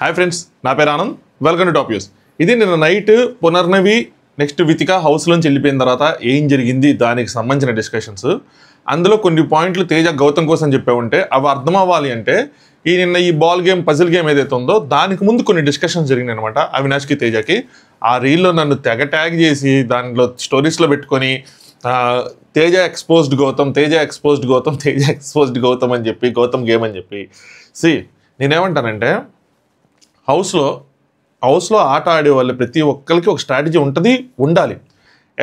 Hi friends, నా పేరు Anand. Welcome to top news. ఇది నిన్న నైట్ పునర్నవి నెక్స్ట్ వితిక హౌస్లోంచి వెళ్ళిపోయిన తర్వాత ఏం జరిగింది దానికి సంబంధించిన డిస్కషన్స్. అందులో కొన్ని పాయింట్లు తేజ గౌతమ్ కోసం చెప్పే ఉంటే అవి అర్థం అవ్వాలి అంటే నిన్న ఈ బాల్ గేమ్ పజిల్ గేమ్ ఏదైతే ఉందో దానికి ముందు కొన్ని డిస్కషన్స్ జరిగినాయి అనమాట. అవినాష్కి తేజకి ఆ రీల్లో నన్ను తెగ ట్యాగ్ చేసి దాంట్లో స్టోరీస్లో పెట్టుకొని Teja exposed Gautam, Teja exposed Gautam, Teja exposed Gautam అని చెప్పి, గౌతమ్ గేమ్ అని చెప్పి. నేనేమంటానంటే హౌస్లో ఆట ఆడే వాళ్ళు ప్రతి ఒక్కరికి ఒక స్ట్రాటజీ ఉండాలి.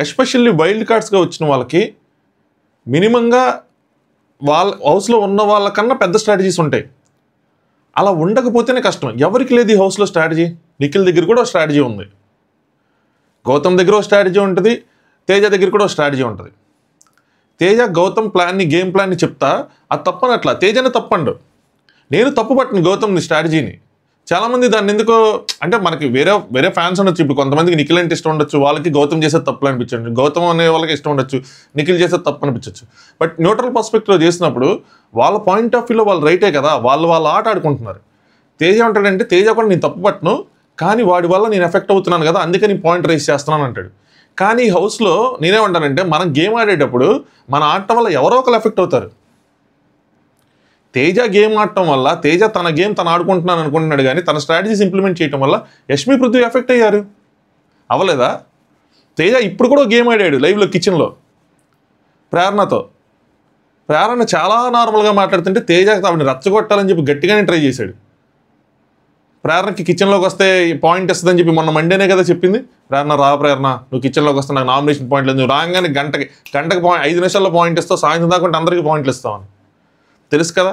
ఎస్పెషల్లీ వైల్డ్ కార్డ్స్గా వచ్చిన వాళ్ళకి మినిమంగా వాళ్ళ హౌస్లో ఉన్న వాళ్ళకన్నా పెద్ద స్ట్రాటజీస్ ఉంటాయి. అలా ఉండకపోతేనే కష్టం. ఎవరికి లేదు ఈ హౌస్లో స్ట్రాటజీ? నిఖిల్ దగ్గర కూడా ఒక స్ట్రాటజీ ఉంది, గౌతమ్ దగ్గర ఒక స్ట్రాటజీ ఉంటుంది, తేజ దగ్గర కూడా ఒక స్ట్రాటజీ ఉంటుంది. తేజ గౌతమ్ గేమ్ ప్లాన్ని చెప్తా, అది తప్పనట్లా తేజనే తప్పండు. నేను తప్పు పట్టను గౌతమ్ని స్ట్రాటజీని. చాలామంది దాన్ని ఎందుకో అంటే మనకి వేరే ఫ్యాన్స్ ఉండొచ్చు. ఇప్పుడు కొంతమందికి నిఖిల్ అంటే ఇష్టం ఉండొచ్చు, వాళ్ళకి గౌతమ్ చేసేది తప్పులు అనిపించండి. గౌతమ్ అనే వాళ్ళకి ఇష్టం ఉండొచ్చు, నిఖిల్ చేసేది తప్పు అనిపించవచ్చు. బట్ న్యూట్రల్ పర్స్పెక్టివ్లో చేసినప్పుడు వాళ్ళ పాయింట్ ఆఫ్ వ్యూలో వాళ్ళు రైటే కదా, వాళ్ళు ఆట ఆడుకుంటున్నారు. తేజ అంటాడంటే తేజ కూడా నేను తప్పు పట్టను, కానీ వాడి వల్ల నేను ఎఫెక్ట్ అవుతున్నాను కదా, అందుకే నేను పాయింట్ రైస్ చేస్తున్నాను అంటాడు. కానీ ఈ హౌస్లో నేనేమంటానంటే మనం గేమ్ ఆడేటప్పుడు మన ఆడటం వల్ల ఎవరో ఒకరు ఎఫెక్ట్ అవుతారు. తేజ గేమ్ ఆడటం వల్ల తేజ తన గేమ్ తను ఆడుకుంటున్నాను అనుకుంటున్నాడు, కానీ తన స్ట్రాటజీస్ ఇంప్లిమెంట్ చేయడం వల్ల యష్మి పృథ్వీ ఎఫెక్ట్ అయ్యారు. అవ్వలేదా? తేజ ఇప్పుడు కూడా గేమ్ ఆడాడు లైవ్లో కిచెన్లో ప్రేరణతో. ప్రేరణ చాలా నార్మల్గా మాట్లాడుతుంటే తేజ ఆవిడని రచ్చగొట్టాలని చెప్పి గట్టిగానే ట్రై చేశాడు. ప్రేరణకి కిచెన్లోకి వస్తే పాయింట్ ఇస్తుందని చెప్పి మొన్న మండేనే కదా చెప్పింది. ప్రేరణ నువ్వు కిచెన్లోకి వస్తే నాకు నామినేషన్ పాయింట్ లేదు, నువ్వు రాగానే గంటకి 5 నిమిషాల్లో పాయింట్ ఇస్తావు, సాయంత్రం దాకా అందరికీ పాయింట్లు ఇస్తావని తెలుసు కదా.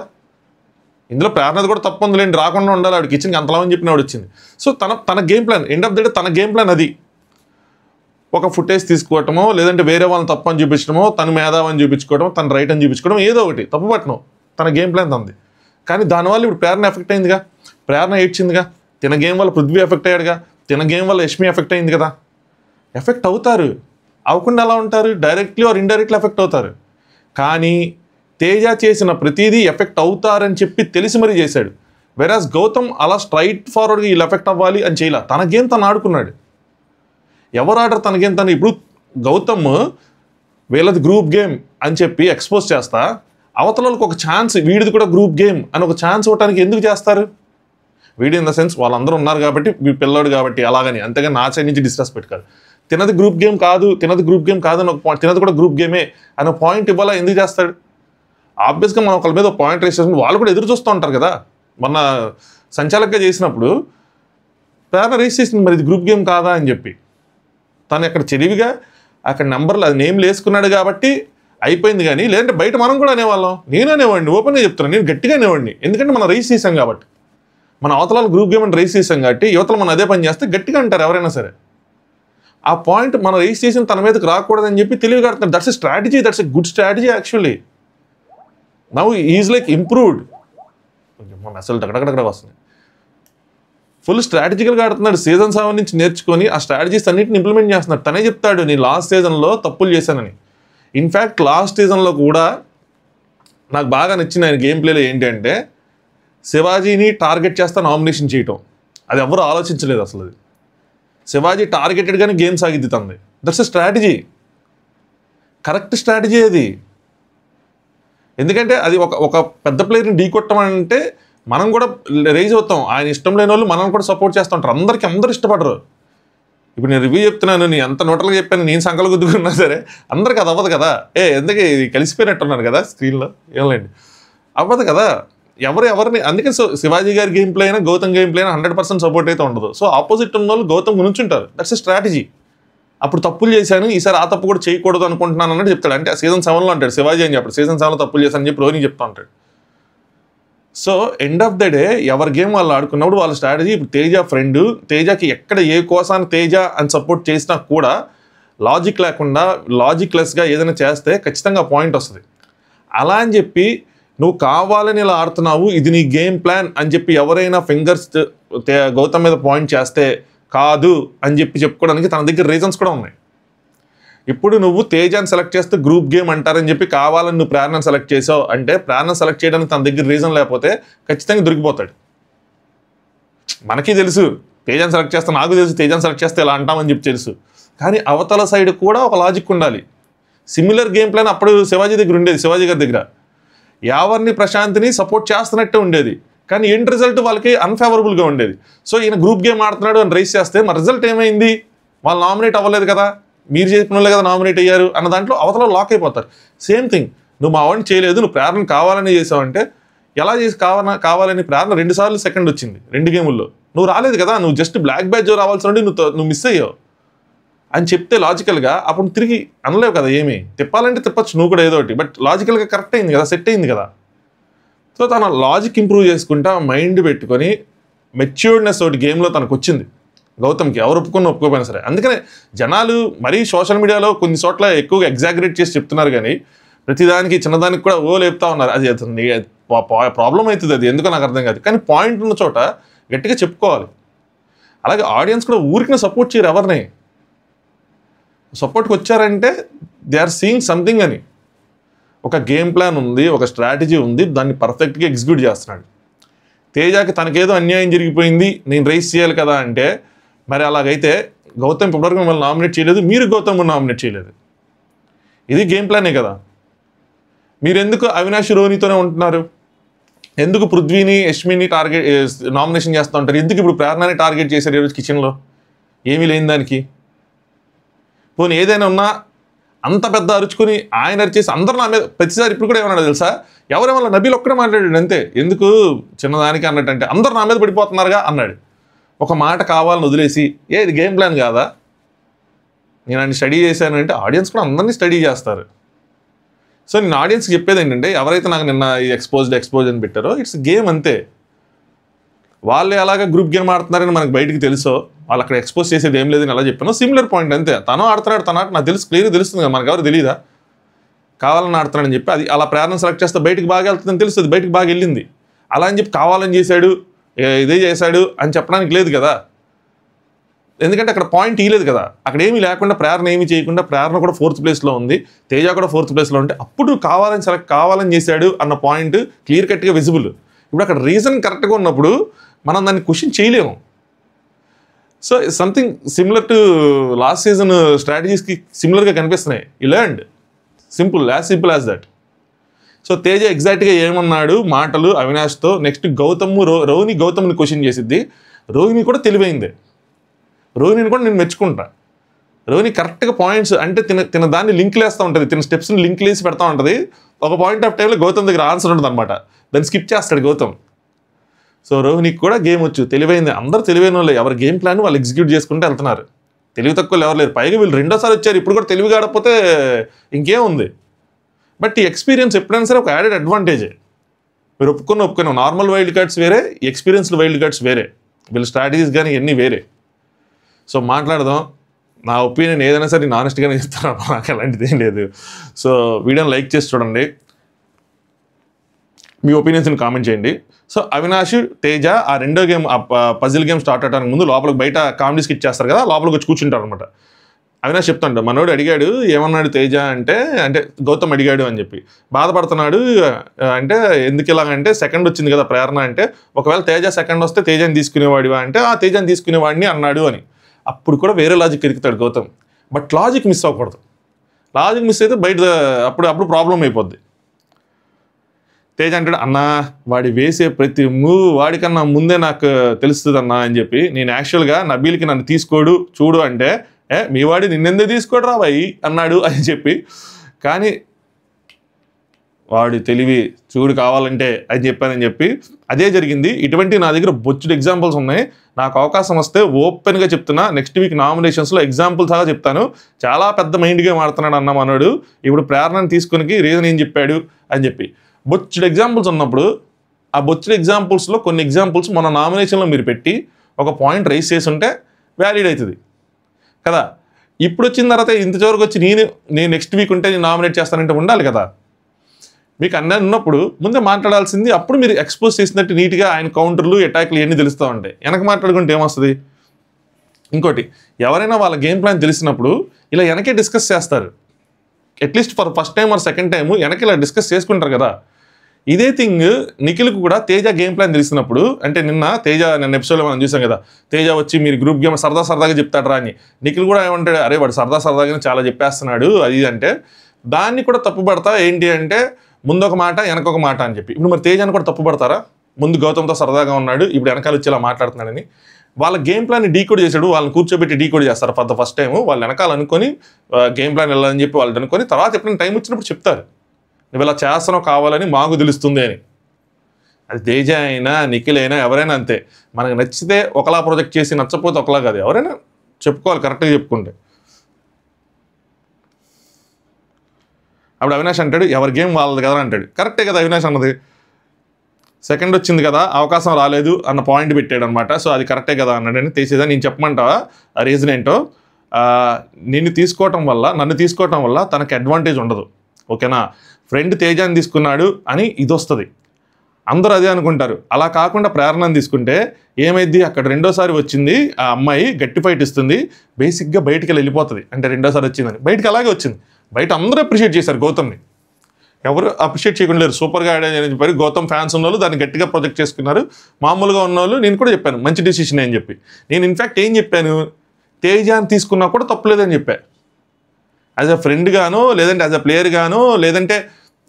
ఇందులో ప్రేరణది కూడా తప్పు ఉందిలేండి, రాకుండా ఉండాలి ఆవిడ కిచెన్కి అంతలామని చెప్పిన ఆవిడ వచ్చింది. సో తన game plan end of the day తన గేమ్ ప్లాన్ అది. ఒక ఫుటేజ్ తీసుకోవటమో, లేదంటే వేరే వాళ్ళని తప్పు అని చూపించడమో, తను మేధావని చూపించుకోవడం, తన రైట్ అని చూపించుకోవడం, ఏదో ఒకటి తప్పు పట్టడం తన గేమ్ ప్లాన్ తంది. కానీ దానివల్ల ఇప్పుడు ప్రేరణ ఎఫెక్ట్ అయిందిగా, ప్రేరణ ఏడ్చిందిగా. తిన గేమ్ వల్ల పృథ్వీ ఎఫెక్ట్ అయ్యాడుగా, తిన గేమ్ వల్ల యష్మి ఎఫెక్ట్ అయింది కదా. ఎఫెక్ట్ అవుతారు, అవ్వకుండా ఎలా ఉంటారు? డైరెక్ట్లీ ఆర్ ఇండైరెక్ట్లీ ఎఫెక్ట్ అవుతారు. కానీ తేజ చేసిన ప్రతిదీ ఎఫెక్ట్ అవుతారని చెప్పి తెలిసి మరీ చేశాడు. వెరాజ్ గౌతమ్ అలా స్ట్రైట్ ఫార్వర్డ్గా వీళ్ళు ఎఫెక్ట్ అవ్వాలి అని చేయలే. తన గేమ్ తను ఆడుకున్నాడు. ఎవరు ఆడరు తన గేమ్ తను? ఇప్పుడు గౌతమ్ వీళ్ళది గ్రూప్ గేమ్ అని చెప్పి ఎక్స్పోజ్ చేస్తా, అవతల వాళ్ళకి ఒక ఛాన్స్ వీడిది కూడా గ్రూప్ గేమ్ అని ఒక ఛాన్స్ ఇవ్వడానికి ఎందుకు చేస్తారు? వీడి ఇన్ ద సెన్స్ వాళ్ళందరూ ఉన్నారు కాబట్టి, పిల్లోడు కాబట్టి అలాగని, అంతేగాని నా సైడ్ నుంచి డిస్రెస్పెక్ట్ కాదు. తినది గ్రూప్ గేమ్ కాదు అని ఒక పాయింట్, తినది కూడా గ్రూప్ గేమే అని ఒక పాయింట్ ఇవ్వాలా ఎందుకు చేస్తాడు? ఆబ్వియస్గా మనం ఒకళ్ళ మీద పాయింట్ రేస్ చేసినప్పుడు వాళ్ళు కూడా ఎదురు చూస్తూ ఉంటారు కదా. మొన్న సంచాలకుగా చేసినప్పుడు ప్రేరణ రేస్ చేసింది, మరి ఇది గ్రూప్ గేమ్ కాదా అని చెప్పి. తను అక్కడ తెలివిగా అక్కడ నెంబర్లు అది నేమ్లు వేసుకున్నాడు కాబట్టి అయిపోయింది. కానీ లేదంటే బయట మనం కూడా అనేవాళ్ళం, నేను అనేవాడిని, ఓపెన్గా చెప్తున్నాను, నేను గట్టిగా అనేవాడిని. ఎందుకంటే మనం రేస్ చేసాం కాబట్టి, మన అవతల గ్రూప్ గేమ్ అని రేస్ చేసాం కాబట్టి యువతలు మనం అదే పని చేస్తే గట్టిగా అంటారు ఎవరైనా సరే. ఆ పాయింట్ మనం రేస్ చేసిన తన మీదకి రాకూడదని చెప్పి తెలివిగా ఆడుతున్నారు. That's a strategy, that's a good strategy actually. Now is like improved. అసలు టగడగడ వస్తున్నాయి. ఫుల్ స్ట్రాటజికల్గా ఆడుతున్నాడు. సీజన్ 7 నుంచి నేర్చుకొని ఆ స్ట్రాటజీస్ అన్నింటిని ఇంప్లిమెంట్ చేస్తున్నాడు. తనే చెప్తాడు నేను లాస్ట్ సీజన్లో తప్పులు చేశానని. ఇన్ఫ్యాక్ట్ లాస్ట్ సీజన్లో కూడా నాకు బాగా నచ్చిన ఆయన గేమ్ ప్లేలో ఏంటి అంటే శివాజీని టార్గెట్ చేస్తా నామినేషన్ చేయటం. అది ఎవరు ఆలోచించలేదు అసలు. అది శివాజీ టార్గెటెడ్గానే గేమ్ సాగిద్ది తంది. That's a strategy, correct strategy అది. ఎందుకంటే అది ఒక పెద్ద ప్లేయర్ని ఢీ కొట్టమంటే మనం కూడా రైజ్ అవుతాం. ఆయన ఇష్టం లేని వాళ్ళు మనం కూడా సపోర్ట్ చేస్తూ ఉంటారు. అందరూ ఇష్టపడరు. ఇప్పుడు నేను రివ్యూ చెప్తున్నాను, నేను ఎంత నోటలుగా చెప్పాను, నేను సంకలు గుద్దుకున్నా సరే అందరికి అది అవ్వదు కదా. ఎందుకే ఇది కలిసిపోయినట్టున్నాను కదా స్క్రీన్లో, ఏమలేండి అవ్వదు కదా ఎవరిని. అందుకే శివాజీ గారి గేమ్ ప్లే అయినా గౌతమ్ గేమ్ ప్లే అయినా 100% సపోర్ట్ అయితే ఉండదు. సో ఆపోజిట్ ఉన్న వాళ్ళు గౌతమ్ గురించుంటారు. That's a strategy. అప్పుడు తప్పులు చేశాను, ఈసారి ఆ తప్పు కూడా చేయకూడదు అనుకుంటున్నాను అన్నట్టు చెప్తాడు. అంటే సీజన్ 7లో అంటాడు శివాజీ అని చెప్పాడు, సీజన్ 7లో తప్పులు చేశానని చెప్పి రోహిణి చెప్తా ఉంటాడు. So end of the day ఎవరి గేమ్ వాళ్ళు ఆడుకున్నప్పుడు వాళ్ళ స్ట్రాటజీ. ఇప్పుడు తేజ ఫ్రెండ్, తేజకి ఎక్కడ ఏ కోసాన్ని తేజ అని సపోర్ట్ చేసినా కూడా లాజిక్ లేకుండా లాజిక్లెస్గా ఏదైనా చేస్తే ఖచ్చితంగా పాయింట్ వస్తుంది. అలా అని చెప్పి నువ్వు కావాలని ఇలా ఆడుతున్నావు, ఇది నీ గేమ్ ప్లాన్ అని చెప్పి ఎవరైనా ఫింగర్స్ గౌతమ్ మీద పాయింట్ చేస్తే కాదు అని చెప్పి చెప్పుకోవడానికి తన దగ్గర రీజన్స్ కూడా ఉన్నాయి. ఇప్పుడు నువ్వు తేజాన్ని సెలెక్ట్ చేస్తే గ్రూప్ గేమ్ అంటారని చెప్పి కావాలని నువ్వు ప్రేరణను సెలెక్ట్ చేసావు అంటే ప్రేరణ సెలెక్ట్ చేయడానికి తన దగ్గర రీజన్ లేకపోతే ఖచ్చితంగా దొరికిపోతాడు. మనకి తెలుసు తేజాన్ని సెలెక్ట్ చేస్తే, నాకు తెలుసు తేజాన్ని సెలెక్ట్ చేస్తే ఇలా అంటామని చెప్పి తెలుసు. కానీ అవతల సైడ్ కూడా ఒక లాజిక్ ఉండాలి. సిమిలర్ గేమ్ ప్లాన్ అప్పుడు శివాజీ దగ్గర ఉండేది, శివాజీ గారి దగ్గర యావర్ని ప్రశాంత్ని సపోర్ట్ చేస్తున్నట్టే ఉండేది, కానీ ఎండ్ రిజల్ట్ వాళ్ళకి అన్ఫేవరబుల్గా ఉండేది. సో ఈయన గ్రూప్ గేమ్ ఆడుతున్నాడు అని రైస్ చేస్తే మరి రిజల్ట్ ఏమైంది? వాళ్ళు నామినేట్ అవ్వలేదు కదా, మీరు చెప్పిన వాళ్ళే కదా నామినేట్ అయ్యారు అన్న దాంట్లో అవతల లాక్ అయిపోతారు. సేమ్ థింగ్, నువ్వు మా వాడిని చేయలేదు, నువ్వు ప్రేరణ కావాలని చేసావంటే ఎలా చేసి కావాలని ప్రేరణ 2 సార్లు సెకండ్ వచ్చింది 2 గేముల్లో, నువ్వు రాలేదు కదా, నువ్వు జస్ట్ బ్లాక్ బ్యాడ్జ్ రావాల్సి ఉండి నువ్వు మిస్ అయ్యావు అని చెప్తే లాజికల్గా అప్పుడు తిరిగి అనలేవు కదా. ఏమి తిప్పాలంటే తిప్పచ్చు నువ్వు కూడా ఏదో ఒకటి, బట్ లాజికల్గా కరెక్ట్ అయింది కదా, సెట్ అయింది కదా. సో తన లాజిక్ ఇంప్రూవ్ చేసుకుంటా మైండ్ పెట్టుకొని మెచ్యూర్డ్నెస్ ఒకటి గేమ్లో తనకు వచ్చింది గౌతమ్కి, ఎవరు ఒప్పుకోకపోయినా సరే. అందుకనే జనాలు మరీ సోషల్ మీడియాలో కొన్ని చోట్ల ఎక్కువగా ఎగ్జాగరేట్ చేసి చెప్తున్నారు, కానీ ప్రతిదానికి చిన్నదానికి కూడా లేపుతా ఉన్నారు. అది ప్రాబ్లం అవుతుంది, అది ఎందుకో నాకు అర్థం కాదు. కానీ పాయింట్ ఉన్న చోట గట్టిగా చెప్పుకోవాలి. అలాగే ఆడియన్స్ కూడా ఊరికి సపోర్ట్ చేయరు, ఎవరిని సపోర్ట్కి వచ్చారంటే దే ఆర్ సీయింగ్ సంథింగ్ అని. ఒక గేమ్ ప్లాన్ ఉంది, ఒక స్ట్రాటజీ ఉంది, దాన్ని పర్ఫెక్ట్గా ఎగ్జిక్యూట్ చేస్తున్నాడు. తేజాకి తనకేదో అన్యాయం జరిగిపోయింది, నేను రైస్ చేయాలి కదా అంటే మరి అలాగైతే గౌతమ్ ఇప్పటివరకు మిమ్మల్ని నామినేట్ చేయలేదు, మీరు గౌతమ్ నామినేట్ చేయలేదు, ఇది గేమ్ ప్లానే కదా. మీరు ఎందుకు అవినాష్ రోహిణితోనే ఉంటున్నారు? ఎందుకు పృథ్వీని యష్మిని టార్గెట్ నామినేషన్ చేస్తూ ఉంటారు? ఎందుకు ఇప్పుడు ప్రేరణని టార్గెట్ చేశారు ఈరోజు కిచెన్లో? ఏమీ లేని దానికి. పోనీ ఏదైనా ఉన్నా అంత పెద్ద అరుచుకుని ఆయన అరిచేసి అందరూ నా మీద ప్రతిసారి ఇప్పుడు కూడా ఏమన్నాడు తెలుసా, ఎవరేమన్నా నబీల్ ఒక్కడే మాట్లాడాడు అంతే, ఎందుకు చిన్నదానికి అన్నట్టు అంటే అందరూ నా మీద పడిపోతున్నారుగా అన్నాడు. ఒక మాట కావాలని వదిలేసి ఇది గేమ్ ప్లాన్ కాదా, నేను అన్ని స్టడీ చేశానంటే ఆడియన్స్ కూడా అందరినీ స్టడీ చేస్తారు. సో నేను ఆడియన్స్కి చెప్పేది ఏంటంటే, ఎవరైతే నాకు నిన్న ఈ ఎక్స్పోజ్ అని పెట్టారో ఇట్స్ గేమ్ అంతే. వాళ్ళు ఎలాగ గ్రూప్ గేమ్ ఆడుతున్నారని మనకు బయటికి తెలుసో, వాళ్ళు అక్కడ ఎక్స్పోజ్ చేసేది ఏం లేదని ఎలా చెప్పానో సిమిలర్ పాయింట్ అంతే. తను ఆడుతున్నాడు, తన ఆట నాకు తెలుసు, క్లియర్గా తెలుస్తుంది కదా, మనకు ఎవరు తెలియదా కావాలని ఆడుతున్నాడని చెప్పి. అది అలా ప్రేరణ సెలెక్ట్ చేస్తే బయటికి బాగా వెళ్తుందని తెలుస్తుంది, బయటికి బాగా వెళ్ళింది. అలా అని చెప్పి కావాలని చేశాడు, ఇదే చేశాడు అని చెప్పడానికి లేదు కదా, ఎందుకంటే అక్కడ పాయింట్ ఇవ్వలేదు కదా. అక్కడ ఏమీ లేకుండా ప్రేరణ ఏమీ చేయకుండా ప్రేరణ కూడా 4th ప్లేస్లో ఉంది, తేజ కూడా 4th ప్లేస్లో ఉంటే అప్పుడు కావాలని చేశాడు అన్న పాయింట్ క్లియర్ కట్గా విజిబుల్. ఇప్పుడు అక్కడ రీజన్ కరెక్ట్గా ఉన్నప్పుడు మనం దాన్ని క్వశ్చన్ చేయలేము. So something similar to last season స్ట్రాటజీస్కి సిమిలర్గా కనిపిస్తున్నాయి. You learned, simple as that. So Teja ఎగ్జాక్ట్గా ఏమన్నాడు మాటలు అవినాష్తో. నెక్స్ట్ గౌతమ్ని క్వశ్చన్ చేసిద్ది. రోహిణి కూడా తెలివైందే, రోహిణిని కూడా నేను మెచ్చుకుంటా. రోహిణి కరెక్ట్గా పాయింట్స్ అంటే తిన దాన్ని లింక్లు వేస్తూ ఉంటుంది, తిన స్టెప్స్ని లింక్లు వేసి పెడతా ఉంటుంది. ఒక పాయింట్ ఆఫ్ టైంలో గౌతమ్ దగ్గర ఆన్సర్ ఉంటుంది అనమాట, దాన్ని స్కిప్ చేస్తాడు గౌతమ్. సో రోహిణికి కూడా గేమ్ వచ్చు, తెలివైంది. అందరూ తెలివైన వాళ్ళు, ఎవరి గేమ్ ప్లాన్ వాళ్ళు ఎగ్జిక్యూట్ చేసుకుంటూ వెళ్తున్నారు. తెలివి తక్కువ ఎవరు లేరు. పైగా వీళ్ళు 2వ సారి వచ్చారు, ఇప్పుడు కూడా తెలివిగా ఆడకపోతే ఇంకేముంది. బట్ ఈ ఎక్స్పీరియన్స్ ఎప్పుడైనా సరే ఒక యాడెడ్ అడ్వాంటేజే. మీరు ఒప్పుకున్న నార్మల్ వైల్డ్ కార్డ్స్ వేరే, ఎక్స్పీరియన్స్డ్ వైల్డ్ కార్డ్స్ వేరే, వీళ్ళ స్ట్రాటజీస్ కానీ ఇవన్నీ వేరే. సో మాట్లాడదాం. నా ఒపీనియన్ ఏదైనా సరే నేను ఆనెస్ట్గానే చెప్తాను, నాకు అలాంటిది ఏం లేదు. సో వీడియోని లైక్ చేసి చూడండి, మీ ఒపీనియన్స్ని కామెంట్ చేయండి. సో అవినాష్ తేజ ఆ 2వ గేమ్ పజిల్ గేమ్ స్టార్ట్ అవడానికి ముందు లోపలికి బయట కామెడీ స్కిట్ చేస్తారు కదా, లోపలికి వచ్చి కూర్చుంటారు అనమాట. అవినాష్ చెప్తాడు, మనోడు అడిగాడు ఏమన్నాడు తేజ అంటే గౌతమ్ అడిగాడు అని చెప్పి బాధపడుతున్నాడు. అంటే ఎందుకు ఇలాగంటే సెకండ్ వచ్చింది కదా ప్రేరణ అంటే, ఒకవేళ తేజ సెకండ్ వస్తే తేజని తీసుకునేవాడివా అంటే ఆ తేజని తీసుకునేవాడిని అన్నాడు అని. అప్పుడు కూడా వేరే లాజిక్ ఎదుగుతాడు గౌతమ్. బట్ లాజిక్ మిస్ అవ్వకూడదు, లాజిక్ మిస్ అయితే బయట అప్పుడు ప్రాబ్లం అయిపోద్ది. తేజ అంటాడు, అన్నా వాడి వేసే ప్రతి మూవ్ వాడికన్నా ముందే నాకు తెలుస్తుంది అన్నా అని చెప్పి. నేను యాక్చువల్గా నబీల్కి నన్ను తీసుకోడు చూడు అంటే మీ వాడి నిన్నెందుకు తీసుకోడు రా బాయి అన్నాడు అని చెప్పి. కానీ వాడు తెలివి చూడు కావాలంటే అని చెప్పానని చెప్పి అదే జరిగింది. ఇటువంటి నా దగ్గర బొచ్చుడు ఎగ్జాంపుల్స్ ఉన్నాయి. నాకు అవకాశం వస్తే ఓపెన్గా చెప్తున్నా, నెక్స్ట్ వీక్ నామినేషన్స్లో ఎగ్జాంపుల్ సహా చెప్తాను. చాలా పెద్ద మైండ్గా మాడుతున్నాడు అన్న మనోడు, ఇప్పుడు ప్రేరణను తీసుకుని రీజన్ ఏం చెప్పాడు అని చెప్పి బొచ్చుడు ఎగ్జాంపుల్స్ ఉన్నప్పుడు ఆ బొచ్చుడు ఎగ్జాంపుల్స్లో కొన్ని ఎగ్జాంపుల్స్ మన నామినేషన్లో మీరు పెట్టి ఒక పాయింట్ రైస్ చేసి ఉంటే వ్యాలిడ్ అవుతుంది కదా. ఇప్పుడు వచ్చిన తర్వాత ఇంతవరకు వచ్చి నేను నెక్స్ట్ వీక్ ఉంటే నేను నామినేట్ చేస్తానంటే ఉండాలి కదా. మీకు అన్నీ ఉన్నప్పుడు ముందే మాట్లాడాల్సింది, అప్పుడు మీరు ఎక్స్పోజ్ చేసినట్టు నీట్గా ఆయన కౌంటర్లు అటాక్లు ఇవన్నీ తెలుస్తూ ఉంటాయి. వెనక మాట్లాడుకుంటే ఏమొస్తుంది? ఇంకోటి, ఎవరైనా వాళ్ళ గేమ్ ప్లాన్ తెలిసినప్పుడు ఇలా వెనకే డిస్కస్ చేస్తారు. At least first time or second time వెనక ఇలా డిస్కస్ చేసుకుంటారు కదా. ఇదే థింగ్ నిఖిల్కి కూడా తేజ గేమ్ ప్లాన్ తెలిసినప్పుడు, అంటే నిన్న ఎపిసోడ్లో మనం చూసాం కదా, తేజ వచ్చి మీరు గ్రూప్ గేమ్ సరదాగా చెప్తాడరా అని. నిఖిల్ కూడా ఏమంటాడు, అరే వాడు సరదాగానే చాలా చెప్పేస్తున్నాడు అది అంటే, దాన్ని కూడా తప్పుపడతా ఏంటి అంటే ముందొక మాట వెనకొక మాట అని చెప్పి. ఇప్పుడు మరి తేజాన్ని కూడా తప్పుపడతారా? ముందు గౌతమ్తో సరదాగా ఉన్నాడు, ఇప్పుడు వెనకాల వచ్చి ఇలా మాట్లాడుతున్నాడని. వాళ్ళ గేమ్ ప్లాన్ని డీకోడ్ చేశాడు, వాళ్ళని కూర్చోబెట్టి డీకోడ్ చేస్తారు ఫస్ట్ టైం. వాళ్ళు వెనకాల అనుకొని గేమ్ ప్లాన్ వెళ్ళాలని చెప్పి వాళ్ళు అనుకొని, తర్వాత ఎప్పుడైనా టైం వచ్చినప్పుడు చెప్తారు, నువ్వు ఇలా చేస్తున్నావు కావాలని మాకు తెలుస్తుంది అని. అది తేజ అయినా నిఖిల్ అయినా ఎవరైనా అంతే. మనకు నచ్చితే ఒకలా ప్రొజెక్ట్ చేసి, నచ్చపోతే ఒకలా కాదు. ఎవరైనా చెప్పుకోవాలి కరెక్ట్గా చెప్పుకుంటే. అప్పుడు అవినాష్ అంటాడు ఎవరి గేమ్ వాళ్ళది కదా అంటాడు. కరెక్టే కదా అవినాష్ అన్నది. సెకండ్ వచ్చింది కదా, అవకాశం రాలేదు అన్న పాయింట్ పెట్టాడు అనమాట. సో అది కరెక్టే కదా అన్నాడని. తీసేదా నేను చెప్పమంటావా ఆ రీజన్ ఏంటో? నన్ను తీసుకోవటం వల్ల తనకి అడ్వాంటేజ్ ఉండదు, ఓకేనా? ఫ్రెండ్ తేజాన్ని తీసుకున్నాడు అని ఇది వస్తుంది, అందరూ అదే అనుకుంటారు. అలా కాకుండా ప్రేరణను తీసుకుంటే ఏమైద్ది, అక్కడ రెండోసారి వచ్చింది ఆ అమ్మాయి గట్టి ఫైట్ ఇస్తుంది, బేసిక్గా బయటికి వెళ్ళిపోతుంది. అంటే రెండోసారి వచ్చిందని బయటికి అలాగే వచ్చింది. బయట అందరూ అప్రిషియేట్ చేశారు గౌతమ్ని, ఎవరు అప్రిషియేట్ చేయకుండా లేరు. సూపర్గా ఆడాయని చెప్పారు. గౌతమ్ ఫ్యాన్స్ ఉన్నోళ్ళు దాన్ని గట్టిగా ప్రొజెక్ట్ చేసుకున్నారు. మామూలుగా ఉన్నోళ్ళు, నేను కూడా చెప్పాను మంచి డెసిషన్ అని చెప్పి. నేను ఇన్ఫ్యాక్ట్ ఏం చెప్పాను, తేజాన్ని తీసుకున్నా కూడా తప్పులేదని చెప్పా. యాజ్ అ ఫ్రెండ్ గానో, లేదంటే యాజ్ అ ప్లేయర్ గానో, లేదంటే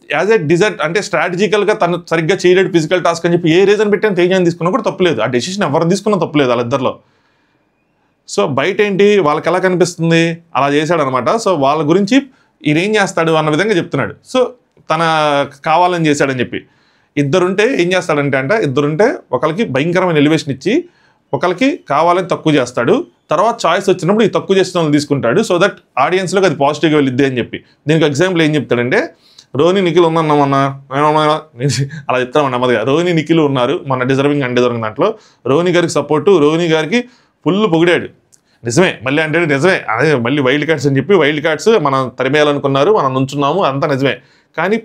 యాజ్ ఎ డిజర్ట్ అంటే స్ట్రాటజికల్గా తను సరిగ్గా చేయలేడు ఫిజికల్ టాస్క్ అని చెప్పి ఏ రీజన్ పెట్టాను తేజాన్ని తీసుకున్నా కూడా తప్పులేదు. ఆ డెసిషన్ ఎవరు తీసుకున్నా తప్పులేదు వాళ్ళిద్దరిలో. సో బయట ఏంటి వాళ్ళకి ఎలా కనిపిస్తుంది, అలా చేశాడనమాట. సో వాళ్ళ గురించి ఈయన ఏం చేస్తాడు అన్న విధంగా చెప్తున్నాడు. సో తన కావాలని చేశాడని చెప్పి. ఇద్దరుంటే ఏం చేస్తాడంటే ఇద్దరుంటే ఒకరికి భయంకరమైన ఎలివేషన్ ఇచ్చి ఒకరికి కావాలని తక్కువ చేస్తాడు. తర్వాత చాయిస్ వచ్చినప్పుడు ఈ తక్కువ చేసిన వాళ్ళని తీసుకుంటాడు. సో దట్ ఆడియన్స్లోకి అది పాజిటివ్గా వెళ్ళిద్ది అని చెప్పి. దీనికి ఎగ్జాంపుల్ ఏం చెప్తాడంటే, రోహిణి నిఖిల్ ఉన్నామన్నా అలా చెప్తాను నెమ్మదిగా. రోహిణి నిఖిల్ ఉన్నారు మన డిజర్వింగ్ అన్డిజర్వింగ్ దాంట్లో. రోహిణి గారికి సపోర్టు, రోహిణి గారికి ఫుల్ పొగిడాడు. నిజమే, మళ్ళీ అంటే నిజమే, అదే మళ్ళీ వైల్డ్ కార్డ్స్ అని చెప్పి వైల్డ్ కార్డ్స్ మనం తరిమేయాలనుకున్నారు, మనం నుంచున్నాము, అంతా నిజమే. కానీ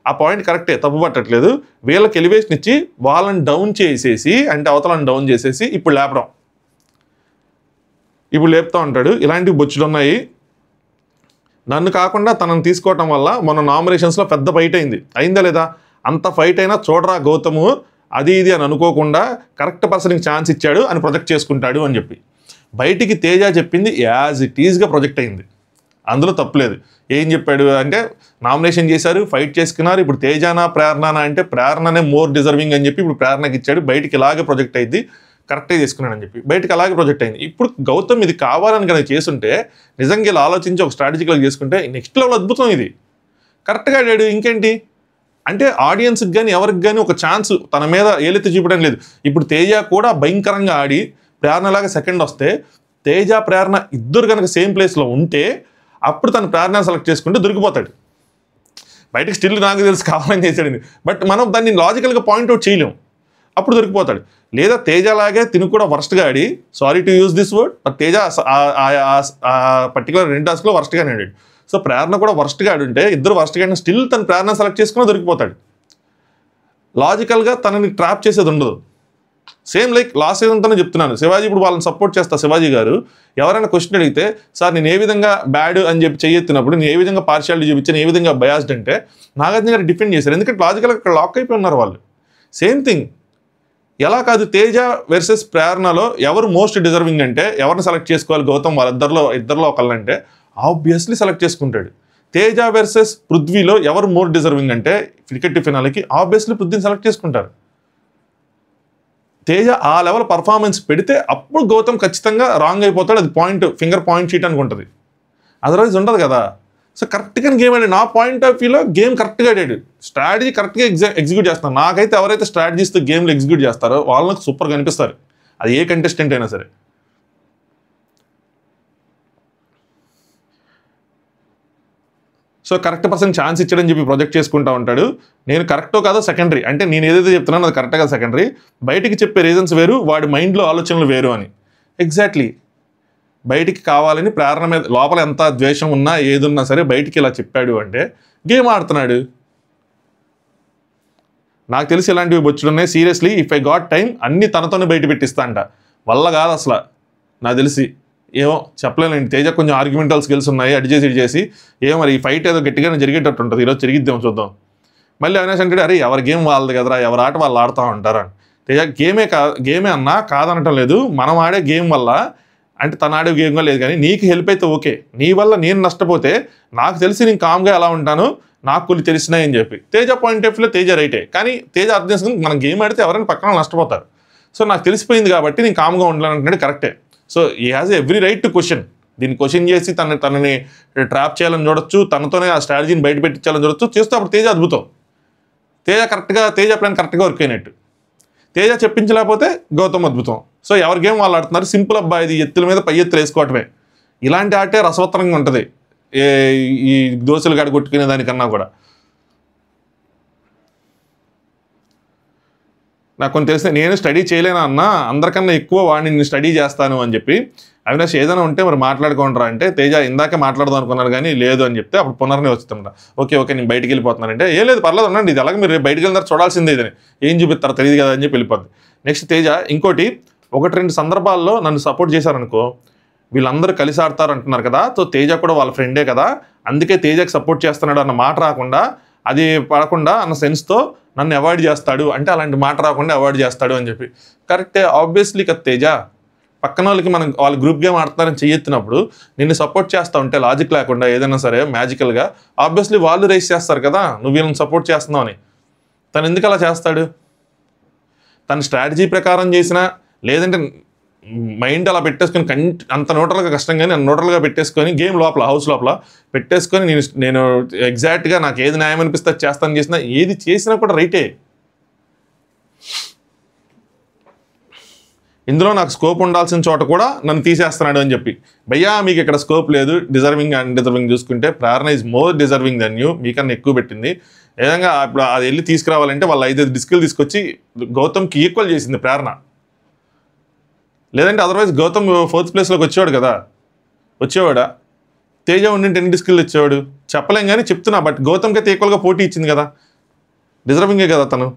ఆ పాయింట్ కరెక్టే, తప్పు పట్టట్లేదు. వీళ్ళకి ఎలివేషన్ ఇచ్చి వాళ్ళని డౌన్ చేసేసి, అంటే అవతలని డౌన్ చేసేసి ఇప్పుడు లేపుతా ఉంటాడు. ఇలాంటివి బొచ్చులు ఉన్నాయి. నన్ను కాకుండా తనను తీసుకోవటం వల్ల మన నామినేషన్స్లో పెద్ద ఫైట్ అయిందా లేదా? అంత ఫైట్ అయినా చూడరా గౌతము అది ఇది అని అనుకోకుండా కరెక్ట్ పర్సన్కి ఛాన్స్ ఇచ్చాడు అని ప్రొజెక్ట్ చేసుకుంటాడు అని చెప్పి. బయటికి తేజ చెప్పింది యాజ్ ఇట్ ఈజ్గా ప్రొజెక్ట్ అయింది, అందులో తప్పులేదు. ఏం చెప్పాడు అంటే నామినేషన్ చేశారు, ఫైట్ చేసుకున్నారు, ఇప్పుడు తేజానా ప్రేరణనా అంటే ప్రేరణనే మోర్ డిజర్వింగ్ అని చెప్పి ఇప్పుడు ప్రేరణకి ఇచ్చాడు. బయటికి ఇలాగే ప్రొజెక్ట్ అయింది, కరెక్టే చేసుకున్నాడని చెప్పి బయటకు అలాగే ప్రొజెక్ట్ అయింది. ఇప్పుడు గౌతమ్ ఇది కావాలని కనుక చేస్తుంటే, నిజంగా ఇలా ఆలోచించి ఒక స్ట్రాటజికల్గా చేసుకుంటే నెక్స్ట్ లెవెల్ అద్భుతం. ఇది కరెక్ట్గా ఆడాడు. ఇంకేంటి అంటే ఆడియన్స్కి కానీ ఎవరికి కానీ ఒక ఛాన్స్ తన మీద ఏలెత్తి చూపడం లేదు. ఇప్పుడు తేజ కూడా భయంకరంగా ఆడి ప్రేరణలాగా సెకండ్ వస్తే, తేజ ప్రేరణ ఇద్దరు కనుక సేమ్ ప్లేస్లో ఉంటే అప్పుడు తను ప్రేరణ సెలెక్ట్ చేసుకుంటే దొరికిపోతాడు. బయటకు స్టిల్ నాకు తెలుసు కావాలని చేశాడు, బట్ మనం దాన్ని లాజికల్గా పాయింట్అవుట్ చేయలేము, అప్పుడు దొరికిపోతాడు. లేదా తేజలాగే తిను కూడా వర్స్ట్గా ఆడి, sorry to use this word, but Teja particular 2 టాస్క్లో వర్స్ట్గానే ఆడాడు. సో ప్రేరణ కూడా వర్స్ట్గా ఆడుంటే ఇద్దరు వర్స్ట్గా ఆడిన స్టిల్ తను ప్రేరణ సెలెక్ట్ చేసుకుని దొరికిపోతాడు. లాజికల్గా తనని ట్రాప్ చేసేది ఉండదు. సేమ్ లైక్ లాస్ట్ సీజన్తోనే చెప్తున్నాను, శివాజీ ఇప్పుడు వాళ్ళని సపోర్ట్ చేస్తా. శివాజీ గారు ఎవరైనా క్వశ్చన్ అడిగితే, సార్ నేను ఏ విధంగా బ్యాడ్ అని చెప్పి చెయ్యెత్తినప్పుడు నేను ఏ విధంగా పార్షియాలిటీ చూపించాను, ఏ విధంగా బయాస్డ్ అంటే నాగార్జున గారు డిఫెండ్ చేశారు. ఎందుకంటే లాజికల్గా అక్కడ లాక్ అయిపోయి ఉన్నారు వాళ్ళు. సేమ్ థింగ్ ఎలా కాదు, తేజ వర్సెస్ ప్రేరణలో ఎవరు మోస్ట్ డిజర్వింగ్ అంటే ఎవరిని సెలెక్ట్ చేసుకోవాలి గౌతమ్ ఇద్దరిలో ఒకళ్ళంటే ఆబ్వియస్లీ సెలెక్ట్ చేసుకుంటాడు. తేజ వర్సెస్ పృథ్వీలో ఎవరు మోర్ డిజర్వింగ్ అంటే క్రికెట్ ఫినాలకి ఆబ్వియస్లీ పృథ్వీని సెలెక్ట్ చేసుకుంటారు. తేజ ఆ లెవెల్ పర్ఫార్మెన్స్ పెడితే అప్పుడు గౌతమ్ ఖచ్చితంగా రాంగ్ అయిపోతాడు. అది ఫింగర్ పాయింట్ షీట్ అనుకుంటుంది, అదర్వైజ్ ఉండదు కదా. సో కరెక్ట్గా గేమ్ ఆడాడు. నా పాయింట్ ఆఫ్ వ్యూలో గేమ్ కరెక్ట్గా ఆడాడు, స్ట్రాటజీ కరెక్ట్గా ఎగ్జిక్యూట్ చేస్తున్నారు. నాకైతే ఎవరైతే స్ట్రాటజీస్తో గేమ్లో ఎగ్జిక్యూట్ చేస్తారో వాళ్ళకి సూపర్గా అనిపిస్తారు, అది ఏ కంటెస్టెంట్ అయినా సరే. సో కరెక్ట్ పర్సన్ ఛాన్స్ ఇచ్చాడని చెప్పి ప్రొజెక్ట్ చేసుకుంటూ ఉంటాడు. నేను కరెక్టో కాదో సెకండరీ, అంటే నేను ఏదైతే చెప్తున్నానో అది కరెక్ట్గా సెకండరీ, బయటికి చెప్పే రీజన్స్ వేరు, వాడి మైండ్లో ఆలోచనలు వేరు అని. ఎగ్జాక్ట్లీ బయటికి కావాలని ప్రేరణ మీద లోపల ఎంత ద్వేషం ఉన్నా ఏదున్నా సరే బయటికి ఇలా చెప్పాడు అంటే గేమ్ ఆడుతున్నాడు. నాకు తెలిసి ఇలాంటివి బొచ్చులున్నాయి. Seriously if I got time అన్ని తనతోనే బయట పెట్టిస్తా అంట. వల్ల కాదు అసలు, నాకు తెలిసి ఏమో చెప్పలేనండి. తేజ కొంచెం ఆర్గ్యుమెంటల్ స్కిల్స్ ఉన్నాయి, అటు చేసి ఏమో మరి ఈ ఫైట్ ఏదో గట్టిగానే జరిగేటట్టు ఉంటుంది. ఈరోజు జరిగిద్దాం, చూద్దాం. మళ్ళీ అవినాష్ అంటాడు, అరే ఎవరి గేమ్ వాళ్ళది కదరా, ఎవరి ఆట వాళ్ళు ఆడుతూ ఉంటారు అని. తేజ గేమే అన్నా కాదనటం లేదు, మనం ఆడే గేమ్ వల్ల అంటే తను ఆడే గేమ్గా లేదు కానీ నీకు హెల్ప్ అయితే ఓకే, నీ వల్ల నేను నష్టపోతే నాకు తెలిసి నేను కామ్గా ఎలా ఉంటాను, నాకు కొన్ని తెలిసినాయని చెప్పి. తేజ పాయింట్ ఆఫ్ వ్యూలో తేజ రైటే, కానీ తేజ అర్థం చేసుకుని మనం గేమ్ ఆడితే ఎవరైనా పక్కన నష్టపోతారు, సో నాకు తెలిసిపోయింది కాబట్టి నేను కామ్గా ఉండాలంటున్నాడు, కరెక్టే. సో ఈ has every right to question. దీన్ని క్వశ్చన్ చేసి తనని ట్రాప్ చేయాలని చూడొచ్చు, తనతోనే ఆ స్ట్రాటజీని బయట పెట్టించాలని చూడొచ్చు, చేస్తే అప్పుడు తేజ అద్భుతం. తేజ ప్లాన్ కరెక్ట్గా వర్క్ అయినట్టు. తేజ చెప్పించలేకపోతే గౌతమ్ అద్భుతం. సో ఎవరి గేమ్ వాళ్ళు ఆడుతున్నారు, సింపుల్ అబ్బా, ఇది ఎత్తుల మీద పై ఎత్తులు వేసుకోవటమే. ఇలాంటి ఆటే రసవత్తరంగా ఉంటుంది ఈ దోశలు గడ కొట్టుకునే దానికన్నా కూడా. నాకు కొన్ని తెలిసిన, నేను స్టడీ చేయలేనా అన్న, అందరికన్నా ఎక్కువ వాడిని నేను స్టడీ చేస్తాను అని చెప్పి. అవినాష్ ఏదైనా ఉంటే మరి మాట్లాడుకుంటారా అంటే, తేజ ఇందాకే మాట్లాడదాం అనుకున్నారు కానీ లేదు అని చెప్తే అప్పుడు పునర్ని వచ్చుతుంట. ఓకే నేను బయటికి వెళ్ళిపోతున్నానంటే, ఏం లేదు పర్లేదు ఉండండి, ఇది అలాగే మీరు బయటికి వెళ్ళినారు చూడాల్సిందే, ఇదని ఏం చూపిస్తారో తెలియదు కదా అని చెప్పి వెళ్ళిపోద్ది. నెక్స్ట్ తేజ ఇంకోటి, 1-2 సందర్భాల్లో నన్ను సపోర్ట్ చేశారనుకో, వీళ్ళందరూ కలిసి ఆడతారు అంటున్నారు కదా, సో తేజ కూడా వాళ్ళ ఫ్రెండే కదా, అందుకే తేజకి సపోర్ట్ చేస్తున్నాడు అన్న మాట రాకుండా, అది పడకుండా అన్న సెన్స్తో నన్ను అవాయిడ్ చేస్తాడు అంటే, అలాంటి మాట రాకుండా అవాయిడ్ చేస్తాడు అని చెప్పి. కరెక్టే, ఆబ్వియస్లీ కదా తేజ. పక్కన వాళ్ళకి వాళ్ళు గ్రూప్ గేమ్ ఆడుతున్నారని చెయ్యెత్తినప్పుడు నిన్ను సపోర్ట్ చేస్తూ ఉంటే లాజిక్ లేకుండా ఏదైనా సరే మ్యాజికల్గా, ఆబ్వియస్లీ వాళ్ళు రైస్ చేస్తారు కదా నువ్వు వీళ్ళని సపోర్ట్ చేస్తున్నావు అని. తను ఎందుకు అలా చేస్తాడు? తన స్ట్రాటజీ ప్రకారం చేసినా, లేదంటే మైండ్ అలా పెట్టేసుకొని అంత న్యూట్రల్గా కష్టం కానీ న్యూట్రల్గా పెట్టేసుకొని గేమ్ లోపల హౌస్ లోపల పెట్టేసుకొని నేను ఎగ్జాక్ట్గా నాకు ఏది న్యాయం అనిపిస్తే చేస్తాను చేసినా, ఏది చేసినా కూడా రైటే. ఇందులో నాకు స్కోప్ ఉండాల్సిన చోట కూడా నన్ను తీసేస్తున్నాడు అని చెప్పి. భయ్యా మీకు ఇక్కడ స్కోప్ లేదు, డిజర్వింగ్ అండ్ డిజర్వింగ్ చూసుకుంటే Prerana is more deserving than you, మీకన్నా ఎక్కువ పెట్టింది. ఏదంగా ఇప్పుడు అది వెళ్ళి తీసుకురావాలంటే వాళ్ళు 5 డిస్కులు తీసుకొచ్చి గౌతమ్కి ఈక్వల్ చేసింది ప్రేరణ. లేదంటే అదర్వైజ్ గౌతమ్ 4th ప్లేస్లోకి వచ్చేవాడా? తేజ ఉండి 10 డిస్కులు ఇచ్చేవాడు, చెప్పలేం కానీ చెప్తున్నా. బట్ గౌతమ్కి అయితే ఈక్వల్గా పోటీ ఇచ్చింది కదా, డిజర్వింగే కదా తను.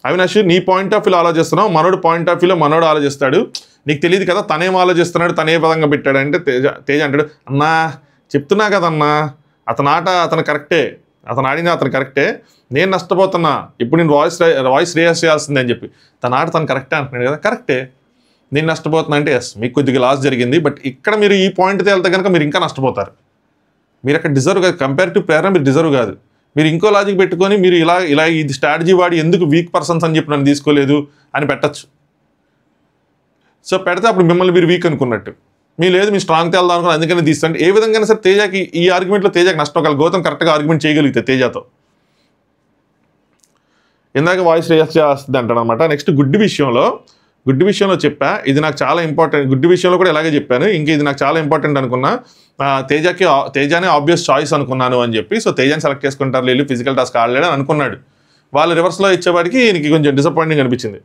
అవినాష్ నీ పాయింట్ ఆఫ్ వ్యూలో ఆలోచిస్తున్నావు, మనోడు పాయింట్ ఆఫ్ వ్యూలో మనోడు ఆలోచిస్తాడు, నీకు తెలియదు కదా తనేం ఆలోచిస్తున్నాడు, తనే పదంగా పెట్టాడు అంటే తేజ అంటాడు, అన్నా చెప్తున్నా కదన్నా అతను కరెక్టే, అతను ఆడినా అతను కరెక్టే, నేను నష్టపోతున్నా, ఇప్పుడు నేను వాయిస్ రేస్ చేయాల్సిందే అని చెప్పి. తన ఆట తను కరెక్టే అంటున్నాడు కదా, కరెక్టే. నేను నష్టపోతున్నా అంటే ఎస్ మీకు కొద్దిగా లాస్ జరిగింది, బట్ ఇక్కడ మీరు ఈ పాయింట్తో వెళ్తే కనుక మీరు ఇంకా నష్టపోతారు. మీరు అక్కడ డిజర్వ్ కాదు, కంపేరిటివ్ ప్రేరణ మీరు డిజర్వ్ కాదు. మీరు ఇంకో లాజిక్ పెట్టుకొని మీరు ఇలా ఇది స్ట్రాటజీ వాడి ఎందుకు వీక్ పర్సన్స్ అని చెప్పి నన్ను తీసుకోలేదు అని పెట్టచ్చు. సో పెడితే అప్పుడు మిమ్మల్ని మీరు వీక్ అనుకున్నట్టు, లేదు మీరు స్ట్రాంగ్ తేల్దాం అనుకుని అందుకని తీస్తాంటే ఏ విధంగా సరే తేజకి ఈ ఆర్గ్యుమెంట్లో తేజకి నష్టం కాదు. గౌతమ్ కరెక్ట్గా ఆర్గ్యుమెంట్ చేయగలిగితే తేజతో ఇందాక వాయిస్ రేస్ చేస్తుంది అంటాడు అనమాట. నెక్స్ట్ గుడ్డి విషయంలో చెప్పా, ఇది నాకు చాలా ఇంపార్టెంట్. గుడ్డి విషయంలో కూడా ఇలాగే చెప్పాను, ఇంక ఇది నాకు చాలా ఇంపార్టెంట్ అనుకున్నా. తేజానే ఆబ్వియస్ చాయిస్ అనుకున్నాను అని చెప్పి. సో తేజాని సెలెక్ట్ చేసుకుంటారు, వెళ్ళి ఫిజికల్ టాస్క్ ఆడలేడు అని అనుకున్నాడు. వాళ్ళు రివర్స్లో ఇచ్చేవాడికి ఈయనకి కొంచెం డిసప్పాయింటింగ్ అనిపించింది.